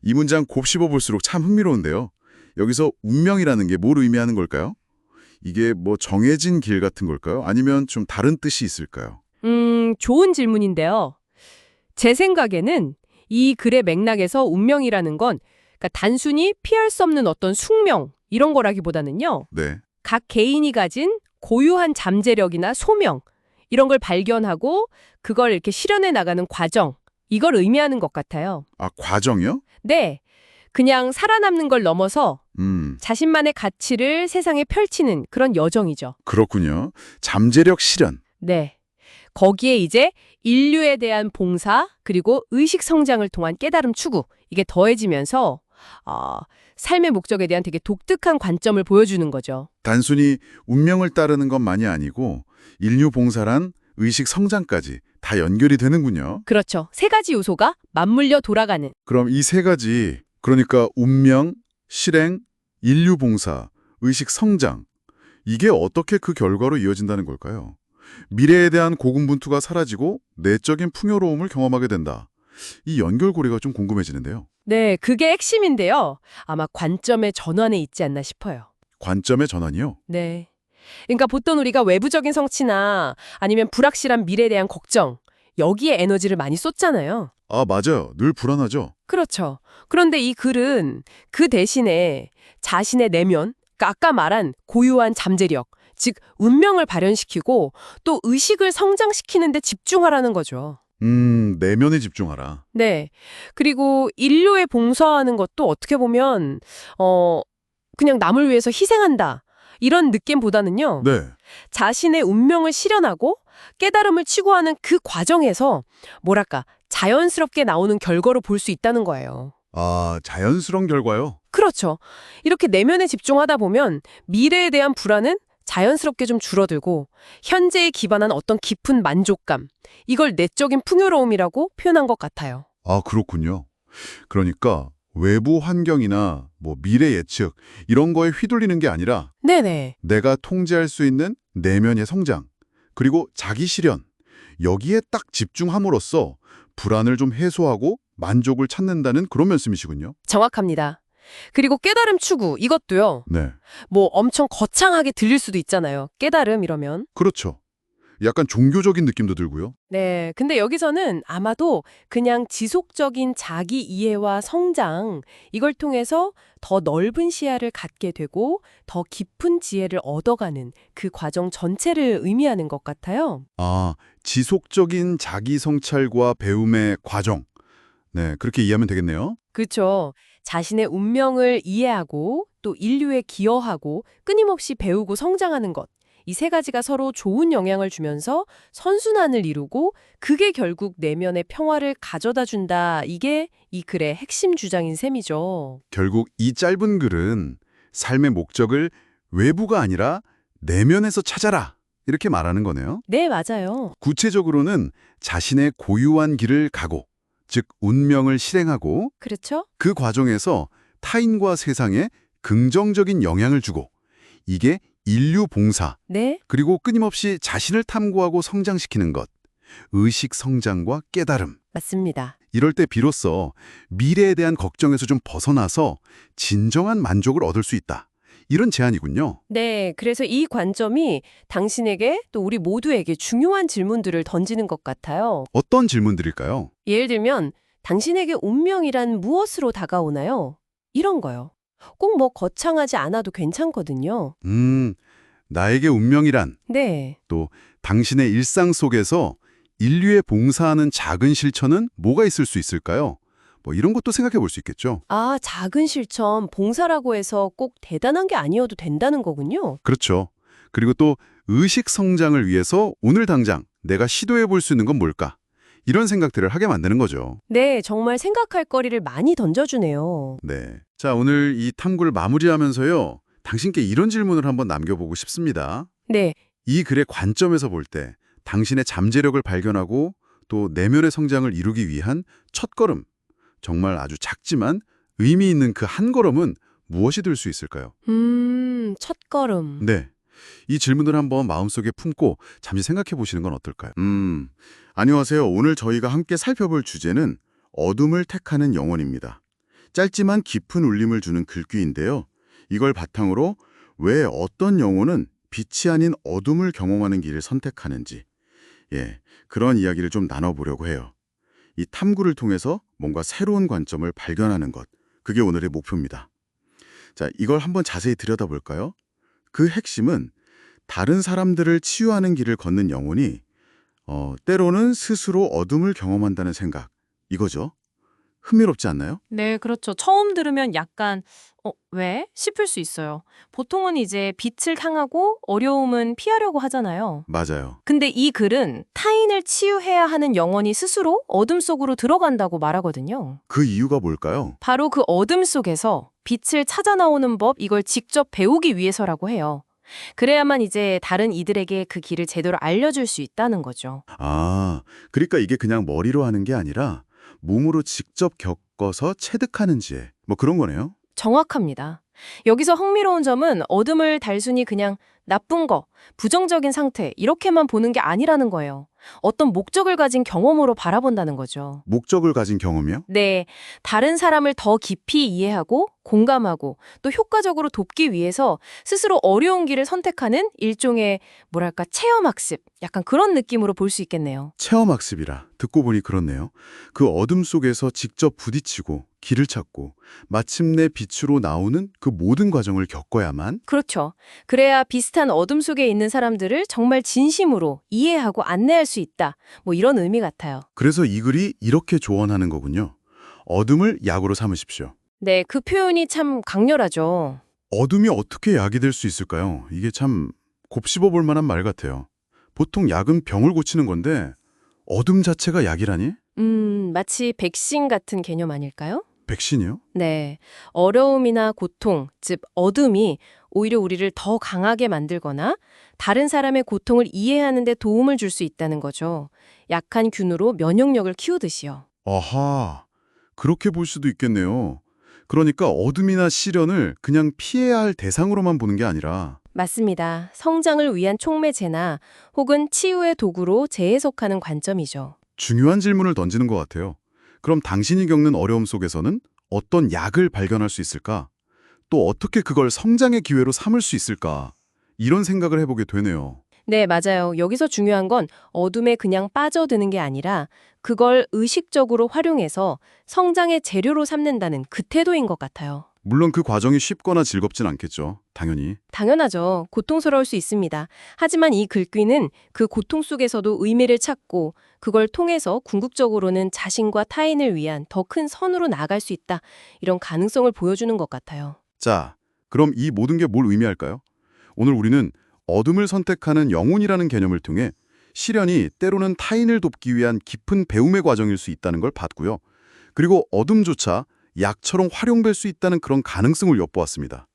이 문장 곱씹어 볼수록 참 흥미로운데요. 여기서 운명이라는 게 뭘 의미하는 걸까요? 이게 뭐 정해진 길 같은 걸까요? 아니면 좀 다른 뜻이 있을까요? 좋은 질문인데요. 제 생각에는 이 글의 맥락에서 운명이라는 건 그러니까 단순히 피할 수 없는 어떤 숙명 이런 거라기보다는요. 네. 각 개인이 가진 고유한 잠재력이나 소명 이런 걸 발견하고 그걸 이렇게 실현해 나가는 과정 이걸 의미하는 것 같아요. 아, 과정이요? 네. 그냥 살아남는 걸 넘어서 자신만의 가치를 세상에 펼치는 그런 여정이죠. 그렇군요. 잠재력 실현. 네. 거기에 이제 인류에 대한 봉사 그리고 의식 성장을 통한 깨달음 추구 이게 더해지면서 삶의 목적에 대한 되게 독특한 관점을 보여주는 거죠. 단순히 운명을 따르는 것만이 아니고 인류 봉사란 의식 성장까지 다 연결이 되는군요. 그렇죠. 세 가지 요소가 맞물려 돌아가는. 그럼 이 세 가지, 그러니까 운명, 실행, 인류 봉사, 의식 성장, 이게 어떻게 그 결과로 이어진다는 걸까요? 미래에 대한 고군분투가 사라지고 내적인 풍요로움을 경험하게 된다. 이 연결고리가 좀 궁금해지는데요. 네, 그게 핵심인데요. 아마 관점의 전환에 있지 않나 싶어요. 관점의 전환이요? 네. 그러니까 보통 우리가 외부적인 성취나 아니면 불확실한 미래에 대한 걱정, 여기에 에너지를 많이 쏟잖아요. 아, 맞아요. 늘 불안하죠. 그렇죠. 그런데 이 글은 그 대신에 자신의 내면, 그러니까 아까 말한 고유한 잠재력, 즉 운명을 발현시키고 또 의식을 성장시키는 데 집중하라는 거죠. 내면에 집중하라. 네. 그리고 인류에 봉사하는 것도 어떻게 보면 그냥 남을 위해서 희생한다. 이런 느낌보다는요. 네. 자신의 운명을 실현하고 깨달음을 추구하는 그 과정에서 뭐랄까 자연스럽게 나오는 결과로 볼 수 있다는 거예요. 아, 자연스러운 결과요? 그렇죠. 이렇게 내면에 집중하다 보면 미래에 대한 불안은 자연스럽게 좀 줄어들고 현재에 기반한 어떤 깊은 만족감, 이걸 내적인 풍요로움이라고 표현한 것 같아요. 아, 그렇군요. 그러니까 외부 환경이나 뭐 미래 예측 이런 거에 휘둘리는 게 아니라 네네. 내가 통제할 수 있는 내면의 성장, 그리고 자기 실현, 여기에 딱 집중함으로써 불안을 좀 해소하고 만족을 찾는다는 그런 말씀이시군요. 정확합니다. 그리고 깨달음 추구, 이것도요. 네. 뭐 엄청 거창하게 들릴 수도 있잖아요. 깨달음 이러면. 그렇죠. 약간 종교적인 느낌도 들고요. 네. 근데 여기서는 아마도 그냥 지속적인 자기 이해와 성장, 이걸 통해서 더 넓은 시야를 갖게 되고 더 깊은 지혜를 얻어가는 그 과정 전체를 의미하는 것 같아요. 아, 지속적인 자기 성찰과 배움의 과정. 네, 그렇게 이해하면 되겠네요. 그렇죠. 자신의 운명을 이해하고 또 인류에 기여하고 끊임없이 배우고 성장하는 것. 이 세 가지가 서로 좋은 영향을 주면서 선순환을 이루고 그게 결국 내면의 평화를 가져다 준다. 이게 이 글의 핵심 주장인 셈이죠. 결국 이 짧은 글은 삶의 목적을 외부가 아니라 내면에서 찾아라. 이렇게 말하는 거네요. 네, 맞아요. 구체적으로는 자신의 고유한 길을 가고, 즉 운명을 실행하고 그렇죠? 그 과정에서 타인과 세상에 긍정적인 영향을 주고, 이게 인류 봉사, 네. 그리고 끊임없이 자신을 탐구하고 성장시키는 것, 의식 성장과 깨달음. 맞습니다. 이럴 때 비로소 미래에 대한 걱정에서 좀 벗어나서 진정한 만족을 얻을 수 있다. 이런 제안이군요. 네, 그래서 이 관점이 당신에게 또 우리 모두에게 중요한 질문들을 던지는 것 같아요. 어떤 질문들일까요? 예를 들면 당신에게 운명이란 무엇으로 다가오나요? 이런 거요. 꼭 뭐 거창하지 않아도 괜찮거든요. 나에게 운명이란, 네. 또 당신의 일상 속에서 인류에 봉사하는 작은 실천은 뭐가 있을 수 있을까요? 뭐 이런 것도 생각해 볼 수 있겠죠. 아, 작은 실천, 봉사라고 해서 꼭 대단한 게 아니어도 된다는 거군요. 그렇죠. 그리고 또 의식 성장을 위해서 오늘 당장 내가 시도해 볼 수 있는 건 뭘까? 이런 생각들을 하게 만드는 거죠. 네, 정말 생각할 거리를 많이 던져주네요. 네. 자, 오늘 이 탐구를 마무리하면서요. 당신께 이런 질문을 한번 남겨보고 싶습니다. 네, 이 글의 관점에서 볼 때 당신의 잠재력을 발견하고 또 내면의 성장을 이루기 위한 첫걸음, 정말 아주 작지만 의미 있는 그 한 걸음은 무엇이 될 수 있을까요? 첫걸음. 네. 이 질문을 한번 마음속에 품고 잠시 생각해 보시는 건 어떨까요? 안녕하세요. 오늘 저희가 함께 살펴볼 주제는 어둠을 택하는 영혼입니다. 짧지만 깊은 울림을 주는 글귀인데요. 이걸 바탕으로 왜 어떤 영혼은 빛이 아닌 어둠을 경험하는 길을 선택하는지, 그런 이야기를 좀 나눠보려고 해요. 이 탐구를 통해서 뭔가 새로운 관점을 발견하는 것, 그게 오늘의 목표입니다. 자, 이걸 한번 자세히 들여다볼까요? 그 핵심은 다른 사람들을 치유하는 길을 걷는 영혼이 때로는 스스로 어둠을 경험한다는 생각, 이거죠. 흥미롭지 않나요? 네, 그렇죠. 처음 들으면 약간 왜? 싶을 수 있어요. 보통은 이제 빛을 향하고 어려움은 피하려고 하잖아요. 맞아요. 근데 이 글은 타인을 치유해야 하는 영혼이 스스로 어둠 속으로 들어간다고 말하거든요. 그 이유가 뭘까요? 바로 그 어둠 속에서 빛을 찾아 나오는 법, 이걸 직접 배우기 위해서라고 해요. 그래야만 이제 다른 이들에게 그 길을 제대로 알려줄 수 있다는 거죠. 아, 그러니까 이게 그냥 머리로 하는 게 아니라 몸으로 직접 겪어서 체득하는 지혜, 뭐 그런 거네요. 정확합니다. 여기서 흥미로운 점은 어둠을 단순히 그냥 나쁜 거, 부정적인 상태 이렇게만 보는 게 아니라는 거예요. 어떤 목적을 가진 경험으로 바라본다는 거죠. 목적을 가진 경험이요? 네, 다른 사람을 더 깊이 이해하고 공감하고 또 효과적으로 돕기 위해서 스스로 어려운 길을 선택하는 일종의 뭐랄까 체험학습, 약간 그런 느낌으로 볼 수 있겠네요. 체험학습이라 듣고 보니 그렇네요. 그 어둠 속에서 직접 부딪히고 길을 찾고 마침내 빛으로 나오는 그 모든 과정을 겪어야만. 그렇죠. 그래야 비슷한 어둠 속에 있는 사람들을 정말 진심으로 이해하고 안내할 수 있다. 뭐 이런 의미 같아요. 그래서 이 글이 이렇게 조언하는 거군요. 어둠을 약으로 삼으십시오. 네, 그 표현이 참 강렬하죠. 어둠이 어떻게 약이 될 수 있을까요? 이게 참 곱씹어 볼 만한 말 같아요. 보통 약은 병을 고치는 건데 어둠 자체가 약이라니? 마치 백신 같은 개념 아닐까요? 백신이요? 네, 어려움이나 고통, 즉 어둠이 오히려 우리를 더 강하게 만들거나 다른 사람의 고통을 이해하는 데 도움을 줄 수 있다는 거죠. 약한 균으로 면역력을 키우듯이요. 아하, 그렇게 볼 수도 있겠네요. 그러니까 어둠이나 시련을 그냥 피해야 할 대상으로만 보는 게 아니라. 맞습니다. 성장을 위한 촉매제나 혹은 치유의 도구로 재해석하는 관점이죠. 중요한 질문을 던지는 것 같아요. 그럼 당신이 겪는 어려움 속에서는 어떤 약을 발견할 수 있을까? 또 어떻게 그걸 성장의 기회로 삼을 수 있을까? 이런 생각을 해보게 되네요. 네, 맞아요. 여기서 중요한 건 어둠에 그냥 빠져드는 게 아니라 그걸 의식적으로 활용해서 성장의 재료로 삼는다는 그 태도인 것 같아요. 물론 그 과정이 쉽거나 즐겁진 않겠죠. 당연히. 당연하죠. 고통스러울 수 있습니다. 하지만 이 글귀는 그 고통 속에서도 의미를 찾고 그걸 통해서 궁극적으로는 자신과 타인을 위한 더 큰 선으로 나아갈 수 있다. 이런 가능성을 보여주는 것 같아요. 자, 그럼 이 모든 게 뭘 의미할까요? 오늘 우리는 어둠을 선택하는 영혼이라는 개념을 통해 시련이 때로는 타인을 돕기 위한 깊은 배움의 과정일 수 있다는 걸 봤고요. 그리고 어둠조차 약처럼 활용될 수 있다는 그런 가능성을 엿보았습니다.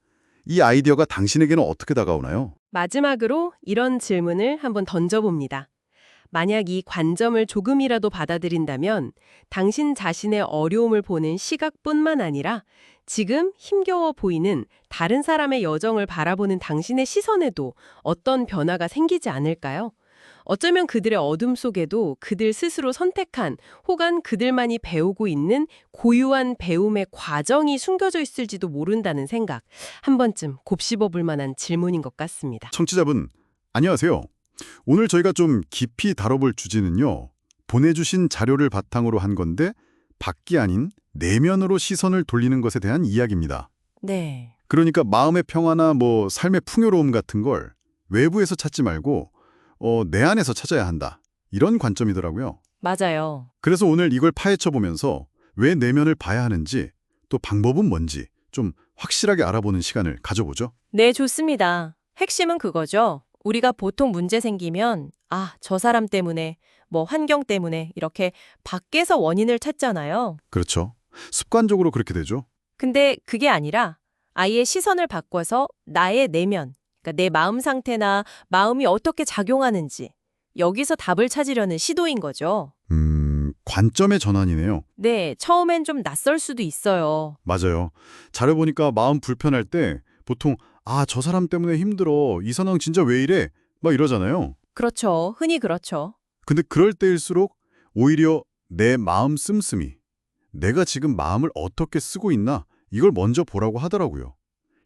이 아이디어가 당신에게는 어떻게 다가오나요? 마지막으로 이런 질문을 한번 던져봅니다. 만약 이 관점을 조금이라도 받아들인다면 당신 자신의 어려움을 보는 시각뿐만 아니라 지금 힘겨워 보이는 다른 사람의 여정을 바라보는 당신의 시선에도 어떤 변화가 생기지 않을까요? 어쩌면 그들의 어둠 속에도 그들 스스로 선택한 혹은 그들만이 배우고 있는 고유한 배움의 과정이 숨겨져 있을지도 모른다는 생각, 한 번쯤 곱씹어 볼 만한 질문인 것 같습니다. 청취자분, 안녕하세요. 오늘 저희가 좀 깊이 다뤄볼 주제는요. 보내주신 자료를 바탕으로 한 건데 밖이 아닌 내면으로 시선을 돌리는 것에 대한 이야기입니다. 네. 그러니까 마음의 평화나 삶의 풍요로움 같은 걸 외부에서 찾지 말고 내 안에서 찾아야 한다. 이런 관점이더라고요. 맞아요. 그래서 오늘 이걸 파헤쳐 보면서 왜 내면을 봐야 하는지 또 방법은 뭔지 좀 확실하게 알아보는 시간을 가져보죠. 네, 좋습니다. 핵심은 그거죠. 우리가 보통 문제 생기면 저 사람 때문에, 환경 때문에 이렇게 밖에서 원인을 찾잖아요. 그렇죠. 습관적으로 그렇게 되죠. 근데 그게 아니라 아예 시선을 바꿔서 나의 내면, 그러니까 내 마음 상태나 마음이 어떻게 작용하는지 여기서 답을 찾으려는 시도인 거죠. 관점의 전환이네요. 네, 처음엔 좀 낯설 수도 있어요. 맞아요. 자료 보니까 마음 불편할 때 보통 저 사람 때문에 힘들어. 이 상황 진짜 왜 이래? 막 이러잖아요. 그렇죠. 흔히 그렇죠. 근데 그럴 때일수록 오히려 내 마음 씀씀이 내가 지금 마음을 어떻게 쓰고 있나 이걸 먼저 보라고 하더라고요.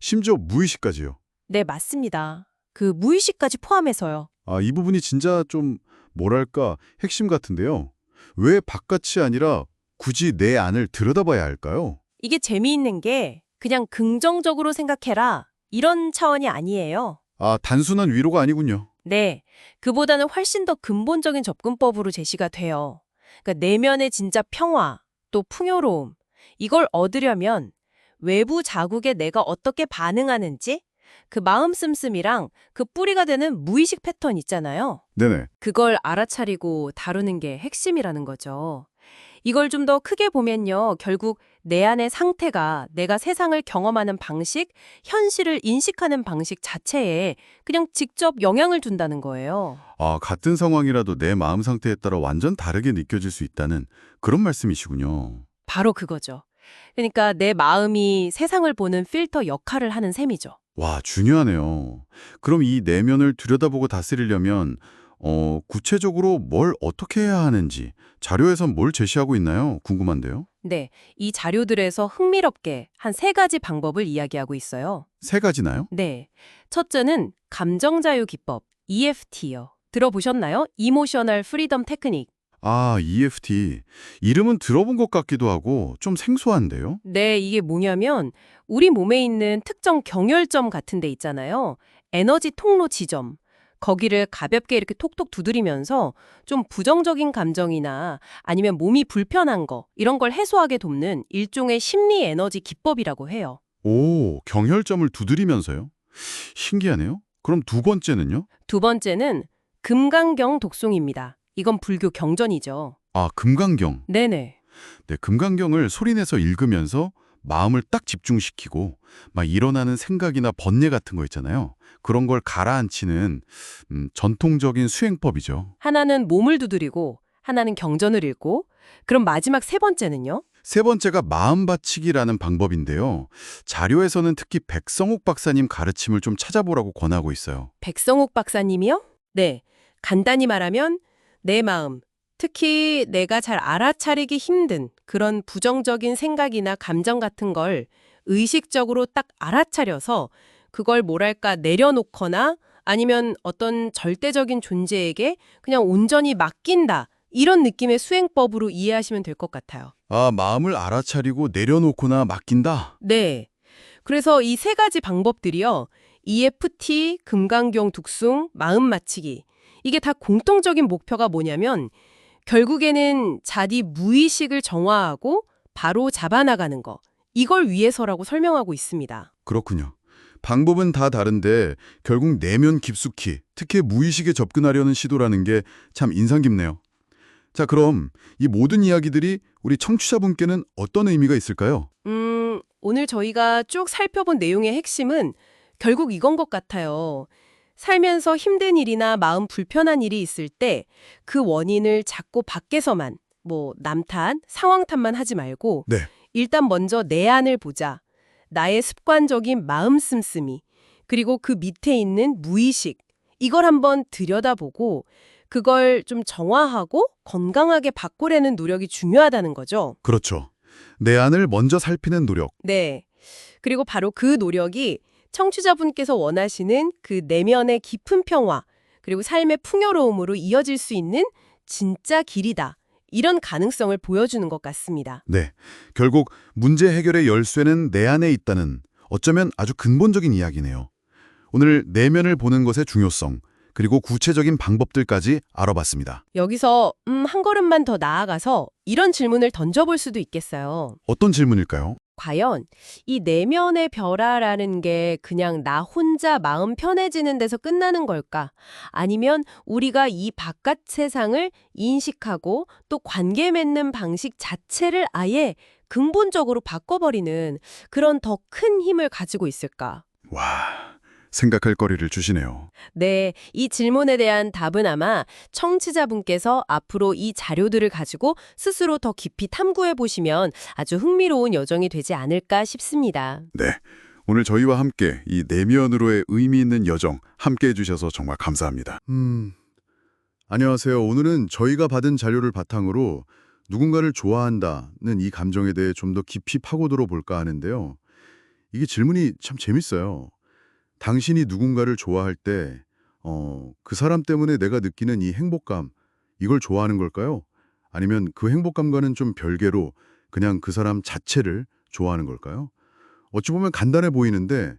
심지어 무의식까지요. 네, 맞습니다. 그 무의식까지 포함해서요. 이 부분이 진짜 좀 뭐랄까 핵심 같은데요. 왜 바깥이 아니라 굳이 내 안을 들여다봐야 할까요? 이게 재미있는 게 그냥 긍정적으로 생각해라 이런 차원이 아니에요. 단순한 위로가 아니군요. 네, 그보다는 훨씬 더 근본적인 접근법으로 제시가 돼요. 그러니까 내면의 진짜 평화, 또 풍요로움, 이걸 얻으려면 외부 자국에 내가 어떻게 반응하는지 그 마음 씀씀이랑 그 뿌리가 되는 무의식 패턴 있잖아요. 네네. 그걸 알아차리고 다루는 게 핵심이라는 거죠. 이걸 좀 더 크게 보면요. 결국 내 안의 상태가 내가 세상을 경험하는 방식, 현실을 인식하는 방식 자체에 그냥 직접 영향을 준다는 거예요. 같은 상황이라도 내 마음 상태에 따라 완전 다르게 느껴질 수 있다는 그런 말씀이시군요. 바로 그거죠. 그러니까 내 마음이 세상을 보는 필터 역할을 하는 셈이죠. 와, 중요하네요. 그럼 이 내면을 들여다보고 다스리려면 구체적으로 뭘 어떻게 해야 하는지 자료에선 뭘 제시하고 있나요? 궁금한데요. 네, 이 자료들에서 흥미롭게 한 3가지 방법을 이야기하고 있어요. 3가지나요? 네, 첫째는 감정자유 기법, EFT요. 들어보셨나요? 이모셔널 프리덤 테크닉. EFT. 이름은 들어본 것 같기도 하고 좀 생소한데요? 네, 이게 뭐냐면 우리 몸에 있는 특정 경혈점 같은 데 있잖아요. 에너지 통로 지점. 거기를 가볍게 이렇게 톡톡 두드리면서 좀 부정적인 감정이나 아니면 몸이 불편한 거 이런 걸 해소하게 돕는 일종의 심리 에너지 기법이라고 해요. 오, 경혈점을 두드리면서요? 신기하네요. 그럼 2번째는요? 2번째는 금강경 독송입니다. 이건 불교 경전이죠. 금강경. 네네. 네, 금강경을 소리내서 읽으면서 마음을 딱 집중시키고 막 일어나는 생각이나 번뇌 같은 거 있잖아요. 그런 걸 가라앉히는 전통적인 수행법이죠. 하나는 몸을 두드리고 하나는 경전을 읽고 그럼 마지막 3번째는요? 3번째가 마음 받치기라는 방법인데요. 자료에서는 특히 백성옥 박사님 가르침을 좀 찾아보라고 권하고 있어요. 백성옥 박사님이요? 네. 간단히 말하면 내 마음, 특히 내가 잘 알아차리기 힘든 그런 부정적인 생각이나 감정 같은 걸 의식적으로 딱 알아차려서 그걸 뭐랄까 내려놓거나 아니면 어떤 절대적인 존재에게 그냥 온전히 맡긴다. 이런 느낌의 수행법으로 이해하시면 될 것 같아요. 마음을 알아차리고 내려놓거나 맡긴다? 네. 그래서 이 3가지 방법들이요. EFT, 금강경 독숭, 마음 맞추기. 이게 다 공통적인 목표가 뭐냐면 결국에는 자기 무의식을 정화하고 바로 잡아나가는 거. 이걸 위해서라고 설명하고 있습니다. 그렇군요. 방법은 다 다른데 결국 내면 깊숙이, 특히 무의식에 접근하려는 시도라는 게 참 인상 깊네요. 자, 그럼 이 모든 이야기들이 우리 청취자분께는 어떤 의미가 있을까요? 오늘 저희가 쭉 살펴본 내용의 핵심은 결국 이건 것 같아요. 살면서 힘든 일이나 마음 불편한 일이 있을 때 그 원인을 자꾸 밖에서만, 남 탓, 상황 탓만 하지 말고 네. 일단 먼저 내 안을 보자. 나의 습관적인 마음 씀씀이, 그리고 그 밑에 있는 무의식, 이걸 한번 들여다보고 그걸 좀 정화하고 건강하게 바꾸려는 노력이 중요하다는 거죠. 그렇죠. 내 안을 먼저 살피는 노력. 네. 그리고 바로 그 노력이 청취자분께서 원하시는 그 내면의 깊은 평화, 그리고 삶의 풍요로움으로 이어질 수 있는 진짜 길이다. 이런 가능성을 보여주는 것 같습니다. 네. 결국 문제 해결의 열쇠는 내 안에 있다는 어쩌면 아주 근본적인 이야기네요. 오늘 내면을 보는 것의 중요성, 그리고 구체적인 방법들까지 알아봤습니다. 여기서 한 걸음만 더 나아가서 이런 질문을 던져볼 수도 있겠어요. 어떤 질문일까요? 과연 이 내면의 변화라는 게 그냥 나 혼자 마음 편해지는 데서 끝나는 걸까? 아니면 우리가 이 바깥 세상을 인식하고 또 관계 맺는 방식 자체를 아예 근본적으로 바꿔버리는 그런 더 큰 힘을 가지고 있을까? 와, 생각할 거리를 주시네요. 네, 이 질문에 대한 답은 아마 청취자분께서 앞으로 이 자료들을 가지고 스스로 더 깊이 탐구해 보시면 아주 흥미로운 여정이 되지 않을까 싶습니다. 네. 오늘 저희와 함께 이 내면으로의 의미 있는 여정 함께 해주셔서 정말 감사합니다. 안녕하세요. 오늘은 저희가 받은 자료를 바탕으로 누군가를 좋아한다는 이 감정에 대해 좀 더 깊이 파고들어 볼까 하는데요. 이게 질문이 참 재밌어요. 당신이 누군가를 좋아할 때, 그 사람 때문에 내가 느끼는 이 행복감, 이걸 좋아하는 걸까요? 아니면 그 행복감과는 좀 별개로 그냥 그 사람 자체를 좋아하는 걸까요? 어찌 보면 간단해 보이는데,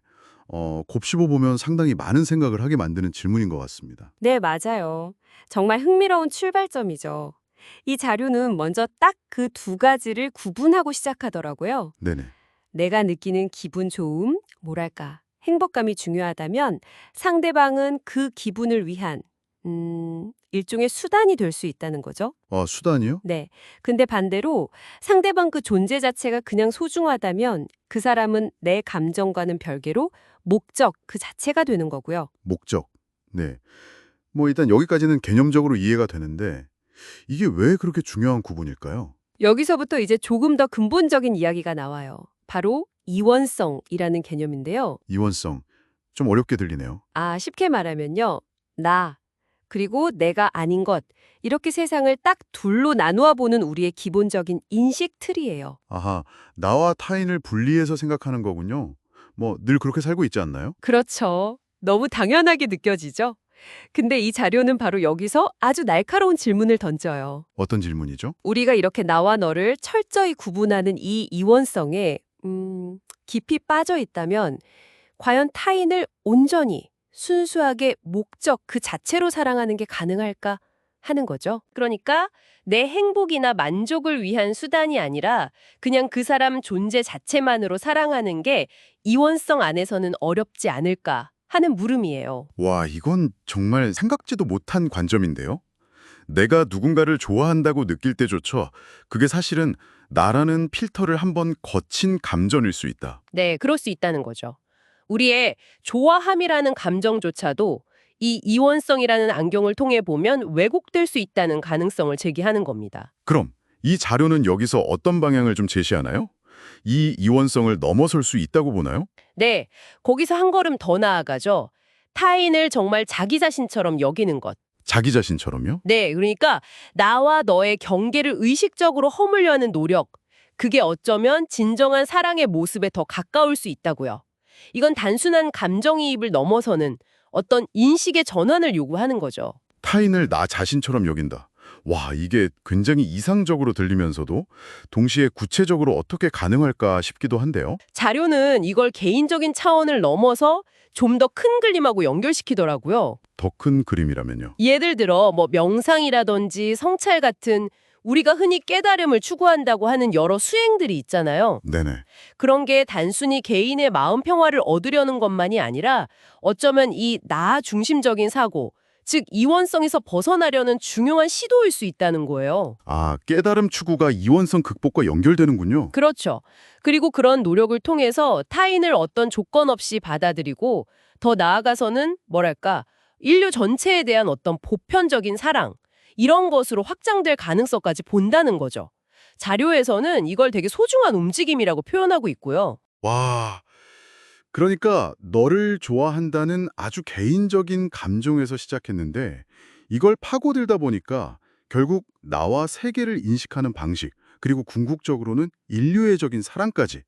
곱씹어 보면 상당히 많은 생각을 하게 만드는 질문인 것 같습니다. 네, 맞아요. 정말 흥미로운 출발점이죠. 이 자료는 먼저 딱 그 두 가지를 구분하고 시작하더라고요. 네네. 내가 느끼는 기분 좋음, 뭐랄까, 행복감이 중요하다면 상대방은 그 기분을 위한 일종의 수단이 될 수 있다는 거죠. 수단이요? 네. 근데 반대로 상대방 그 존재 자체가 그냥 소중하다면 그 사람은 내 감정과는 별개로 목적 그 자체가 되는 거고요. 목적. 네. 일단 여기까지는 개념적으로 이해가 되는데, 이게 왜 그렇게 중요한 구분일까요? 여기서부터 이제 조금 더 근본적인 이야기가 나와요. 바로 이원성이라는 개념인데요. 이원성. 좀 어렵게 들리네요. 쉽게 말하면요. 나, 그리고 내가 아닌 것, 이렇게 세상을 딱 둘로 나누어 보는 우리의 기본적인 인식 틀이에요. 아하, 나와 타인을 분리해서 생각하는 거군요. 늘 그렇게 살고 있지 않나요? 그렇죠. 너무 당연하게 느껴지죠? 근데 이 자료는 바로 여기서 아주 날카로운 질문을 던져요. 어떤 질문이죠? 우리가 이렇게 나와 너를 철저히 구분하는 이 이원성에 깊이 빠져 있다면 과연 타인을 온전히 순수하게 목적 그 자체로 사랑하는 게 가능할까 하는 거죠. 그러니까 내 행복이나 만족을 위한 수단이 아니라 그냥 그 사람 존재 자체만으로 사랑하는 게 이원성 안에서는 어렵지 않을까 하는 물음이에요. 와, 이건 정말 생각지도 못한 관점인데요. 내가 누군가를 좋아한다고 느낄 때조차 그게 사실은 나라는 필터를 한번 거친 감정일 수 있다. 네, 그럴 수 있다는 거죠. 우리의 좋아함이라는 감정조차도 이 이원성이라는 안경을 통해 보면 왜곡될 수 있다는 가능성을 제기하는 겁니다. 그럼 이 자료는 여기서 어떤 방향을 좀 제시하나요? 이 이원성을 넘어설 수 있다고 보나요? 네, 거기서 한 걸음 더 나아가죠. 타인을 정말 자기 자신처럼 여기는 것. 자기 자신처럼요? 네, 그러니까 나와 너의 경계를 의식적으로 허물려는 노력. 그게 어쩌면 진정한 사랑의 모습에 더 가까울 수 있다고요. 이건 단순한 감정이입을 넘어서는 어떤 인식의 전환을 요구하는 거죠. 타인을 나 자신처럼 여긴다. 와, 이게 굉장히 이상적으로 들리면서도 동시에 구체적으로 어떻게 가능할까 싶기도 한데요. 자료는 이걸 개인적인 차원을 넘어서 좀 더 큰 그림하고 연결시키더라고요. 더 큰 그림이라면요. 예를 들어 명상이라든지 성찰 같은 우리가 흔히 깨달음을 추구한다고 하는 여러 수행들이 있잖아요. 네네. 그런 게 단순히 개인의 마음 평화를 얻으려는 것만이 아니라 어쩌면 이 나 중심적인 사고, 즉 이원성에서 벗어나려는 중요한 시도일 수 있다는 거예요. 아, 깨달음 추구가 이원성 극복과 연결되는군요. 그렇죠. 그리고 그런 노력을 통해서 타인을 어떤 조건 없이 받아들이고 더 나아가서는 뭐랄까 인류 전체에 대한 어떤 보편적인 사랑 이런 것으로 확장될 가능성까지 본다는 거죠. 자료에서는 이걸 되게 소중한 움직임이라고 표현하고 있고요. 와, 그러니까 너를 좋아한다는 아주 개인적인 감정에서 시작했는데 이걸 파고들다 보니까 결국 나와 세계를 인식하는 방식, 그리고 궁극적으로는 인류애적인 사랑까지.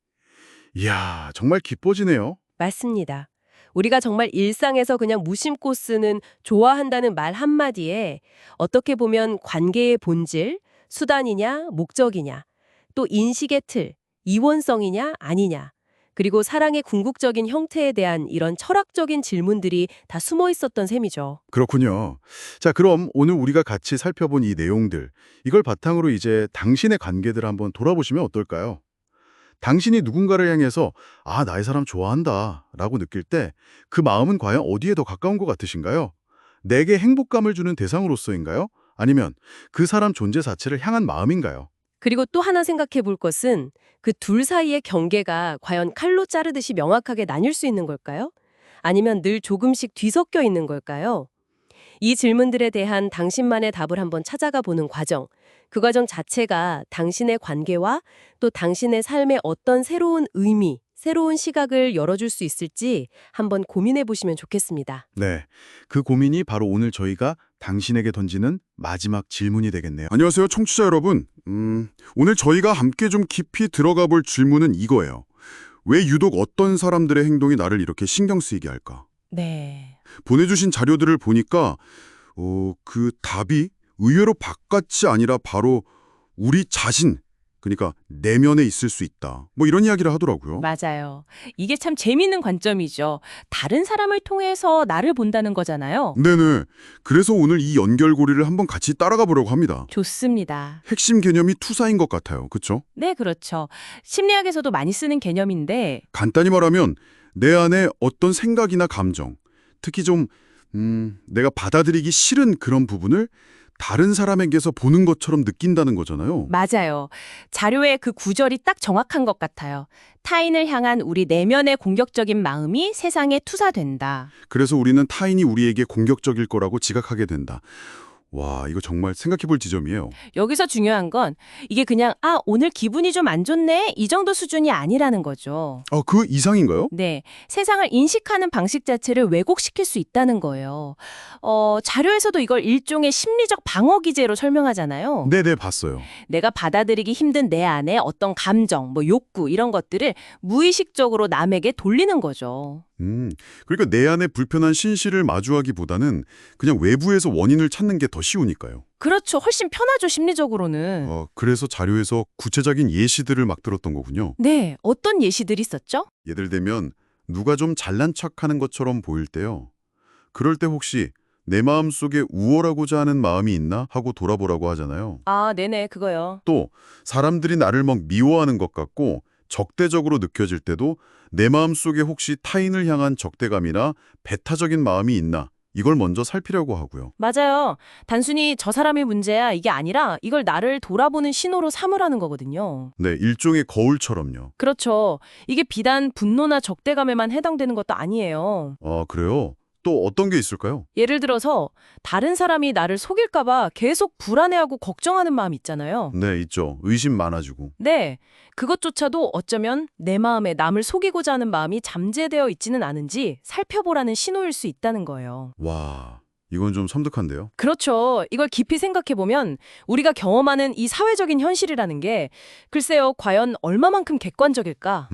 이야, 정말 깊어지네요. 맞습니다. 우리가 정말 일상에서 그냥 무심코 쓰는 좋아한다는 말 한마디에 어떻게 보면 관계의 본질, 수단이냐, 목적이냐, 또 인식의 틀, 이원성이냐, 아니냐, 그리고 사랑의 궁극적인 형태에 대한 이런 철학적인 질문들이 다 숨어 있었던 셈이죠. 그렇군요. 자, 그럼 오늘 우리가 같이 살펴본 이 내용들, 이걸 바탕으로 이제 당신의 관계들을 한번 돌아보시면 어떨까요? 당신이 누군가를 향해서 아, 나의 사람 좋아한다 라고 느낄 때 그 마음은 과연 어디에 더 가까운 것 같으신가요? 내게 행복감을 주는 대상으로서인가요? 아니면 그 사람 존재 자체를 향한 마음인가요? 그리고 또 하나 생각해 볼 것은 그 둘 사이의 경계가 과연 칼로 자르듯이 명확하게 나뉠 수 있는 걸까요? 아니면 늘 조금씩 뒤섞여 있는 걸까요? 이 질문들에 대한 당신만의 답을 한번 찾아가 보는 과정, 그 과정 자체가 당신의 관계와 또 당신의 삶에 어떤 새로운 의미, 새로운 시각을 열어줄 수 있을지 한번 고민해 보시면 좋겠습니다. 네, 그 고민이 바로 오늘 저희가 당신에게 던지는 마지막 질문이 되겠네요. 안녕하세요, 청취자 여러분. 오늘 저희가 함께 좀 깊이 들어가 볼 질문은 이거예요. 왜 유독 어떤 사람들의 행동이 나를 이렇게 신경 쓰이게 할까? 네. 보내주신 자료들을 보니까 그 답이 의외로 바깥이 아니라 바로 우리 자신, 그러니까 내면에 있을 수 있다. 뭐 이런 이야기를 하더라고요. 맞아요. 이게 참 재미있는 관점이죠. 다른 사람을 통해서 나를 본다는 거잖아요. 네네. 그래서 오늘 이 연결고리를 한번 같이 따라가 보려고 합니다. 좋습니다. 핵심 개념이 투사인 것 같아요. 그렇죠? 네, 그렇죠. 심리학에서도 많이 쓰는 개념인데 간단히 말하면 내 안에 어떤 생각이나 감정, 특히 좀 내가 받아들이기 싫은 그런 부분을 다른 사람에게서 보는 것처럼 느낀다는 거잖아요. 맞아요. 자료의 그 구절이 딱 정확한 것 같아요. 타인을 향한 우리 내면의 공격적인 마음이 세상에 투사된다. 그래서 우리는 타인이 우리에게 공격적일 거라고 지각하게 된다. 와, 이거 정말 생각해 볼 지점이에요. 여기서 중요한 건 이게 그냥 오늘 기분이 좀 안 좋네 이 정도 수준이 아니라는 거죠. 그 이상인가요? 네, 세상을 인식하는 방식 자체를 왜곡시킬 수 있다는 거예요. 자료에서도 이걸 일종의 심리적 방어 기제로 설명하잖아요. 네네, 봤어요. 내가 받아들이기 힘든 내 안에 어떤 감정, 욕구 이런 것들을 무의식적으로 남에게 돌리는 거죠. 그러니까 내 안에 불편한 신실을 마주하기보다는 그냥 외부에서 원인을 찾는 게 더 쉬우니까요. 그렇죠. 훨씬 편하죠, 심리적으로는. 그래서 자료에서 구체적인 예시들을 막 들었던 거군요. 네, 어떤 예시들이 있었죠? 예를 들면 누가 좀 잘난 척하는 것처럼 보일 때요. 그럴 때 혹시 내 마음속에 우월하고자 하는 마음이 있나 하고 돌아보라고 하잖아요. 네네, 그거요. 또 사람들이 나를 막 미워하는 것 같고 적대적으로 느껴질 때도 내 마음속에 혹시 타인을 향한 적대감이나 배타적인 마음이 있나 이걸 먼저 살피려고 하고요. 맞아요. 단순히 저 사람이 문제야 이게 아니라 이걸 나를 돌아보는 신호로 삼으라는 거거든요. 네, 일종의 거울처럼요. 그렇죠. 이게 비단 분노나 적대감에만 해당되는 것도 아니에요. 그래요? 또 어떤 게 있을까요? 예를 들어서 다른 사람이 나를 속일까 봐 계속 불안해하고 걱정하는 마음 있잖아요. 네, 있죠. 의심 많아지고. 네, 그것조차도 어쩌면 내 마음에 남을 속이고자 하는 마음이 잠재되어 있지는 않은지 살펴보라는 신호일 수 있다는 거예요. 와, 이건 좀 섬뜩한데요? 그렇죠. 이걸 깊이 생각해보면 우리가 경험하는 이 사회적인 현실이라는 게 글쎄요, 과연 얼마만큼 객관적일까?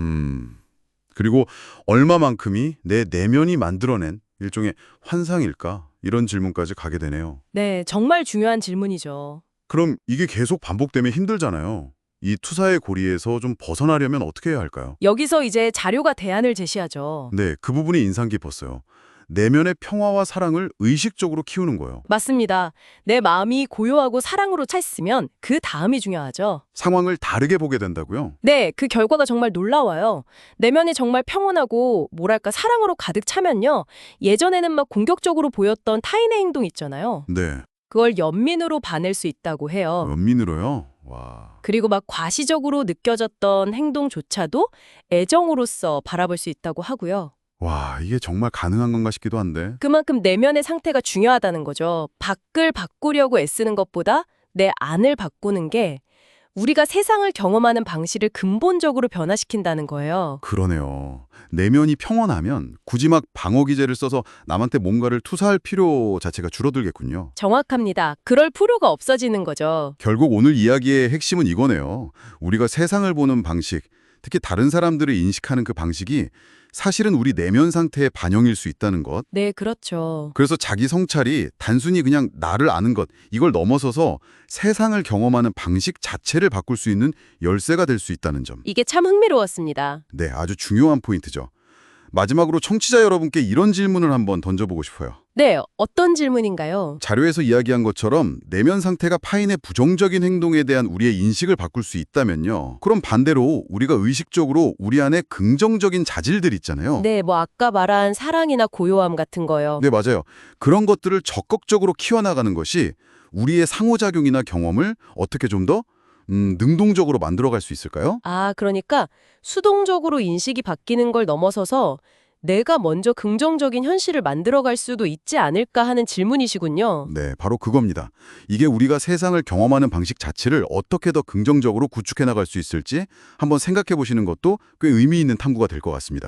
그리고 얼마만큼이 내 내면이 만들어낸 일종의 환상일까? 이런 질문까지 가게 되네요. 네, 정말 중요한 질문이죠. 그럼 이게 계속 반복되면 힘들잖아요. 이 투사의 고리에서 좀 벗어나려면 어떻게 해야 할까요? 여기서 이제 자료가 대안을 제시하죠. 네, 그 부분이 인상 깊었어요. 내면의 평화와 사랑을 의식적으로 키우는 거예요. 맞습니다. 내 마음이 고요하고 사랑으로 차 있으면 그 다음이 중요하죠. 상황을 다르게 보게 된다고요? 네, 그 결과가 정말 놀라워요. 내면이 정말 평온하고 뭐랄까 사랑으로 가득 차면요. 예전에는 막 공격적으로 보였던 타인의 행동 있잖아요. 네. 그걸 연민으로 봐낼 수 있다고 해요. 연민으로요? 와. 그리고 막 과시적으로 느껴졌던 행동조차도 애정으로서 바라볼 수 있다고 하고요. 와, 이게 정말 가능한 건가 싶기도 한데. 그만큼 내면의 상태가 중요하다는 거죠. 밖을 바꾸려고 애쓰는 것보다 내 안을 바꾸는 게 우리가 세상을 경험하는 방식을 근본적으로 변화시킨다는 거예요. 그러네요. 내면이 평온하면 굳이 막 방어 기제를 써서 남한테 뭔가를 투사할 필요 자체가 줄어들겠군요. 정확합니다. 그럴 필요가 없어지는 거죠. 결국 오늘 이야기의 핵심은 이거네요. 우리가 세상을 보는 방식, 특히 다른 사람들을 인식하는 그 방식이 사실은 우리 내면 상태의 반영일 수 있다는 것. 네, 그렇죠. 그래서 자기 성찰이 단순히 그냥 나를 아는 것, 이걸 넘어서서 세상을 경험하는 방식 자체를 바꿀 수 있는 열쇠가 될 수 있다는 점. 이게 참 흥미로웠습니다. 네, 아주 중요한 포인트죠. 마지막으로 청취자 여러분께 이런 질문을 한번 던져보고 싶어요. 네, 어떤 질문인가요? 자료에서 이야기한 것처럼 내면 상태가 타인의 부정적인 행동에 대한 우리의 인식을 바꿀 수 있다면요. 그럼 반대로 우리가 의식적으로 우리 안에 긍정적인 자질들 있잖아요. 네, 뭐 아까 말한 사랑이나 고요함 같은 거요. 네, 맞아요. 그런 것들을 적극적으로 키워나가는 것이 우리의 상호작용이나 경험을 어떻게 좀 더 능동적으로 만들어갈 수 있을까요? 아, 그러니까 수동적으로 인식이 바뀌는 걸 넘어서서 내가 먼저 긍정적인 현실을 만들어갈 수도 있지 않을까 하는 질문이시군요. 네, 바로 그겁니다. 이게 우리가 세상을 경험하는 방식 자체를 어떻게 더 긍정적으로 구축해 나갈 수 있을지 한번 생각해 보시는 것도 꽤 의미 있는 탐구가 될 것 같습니다.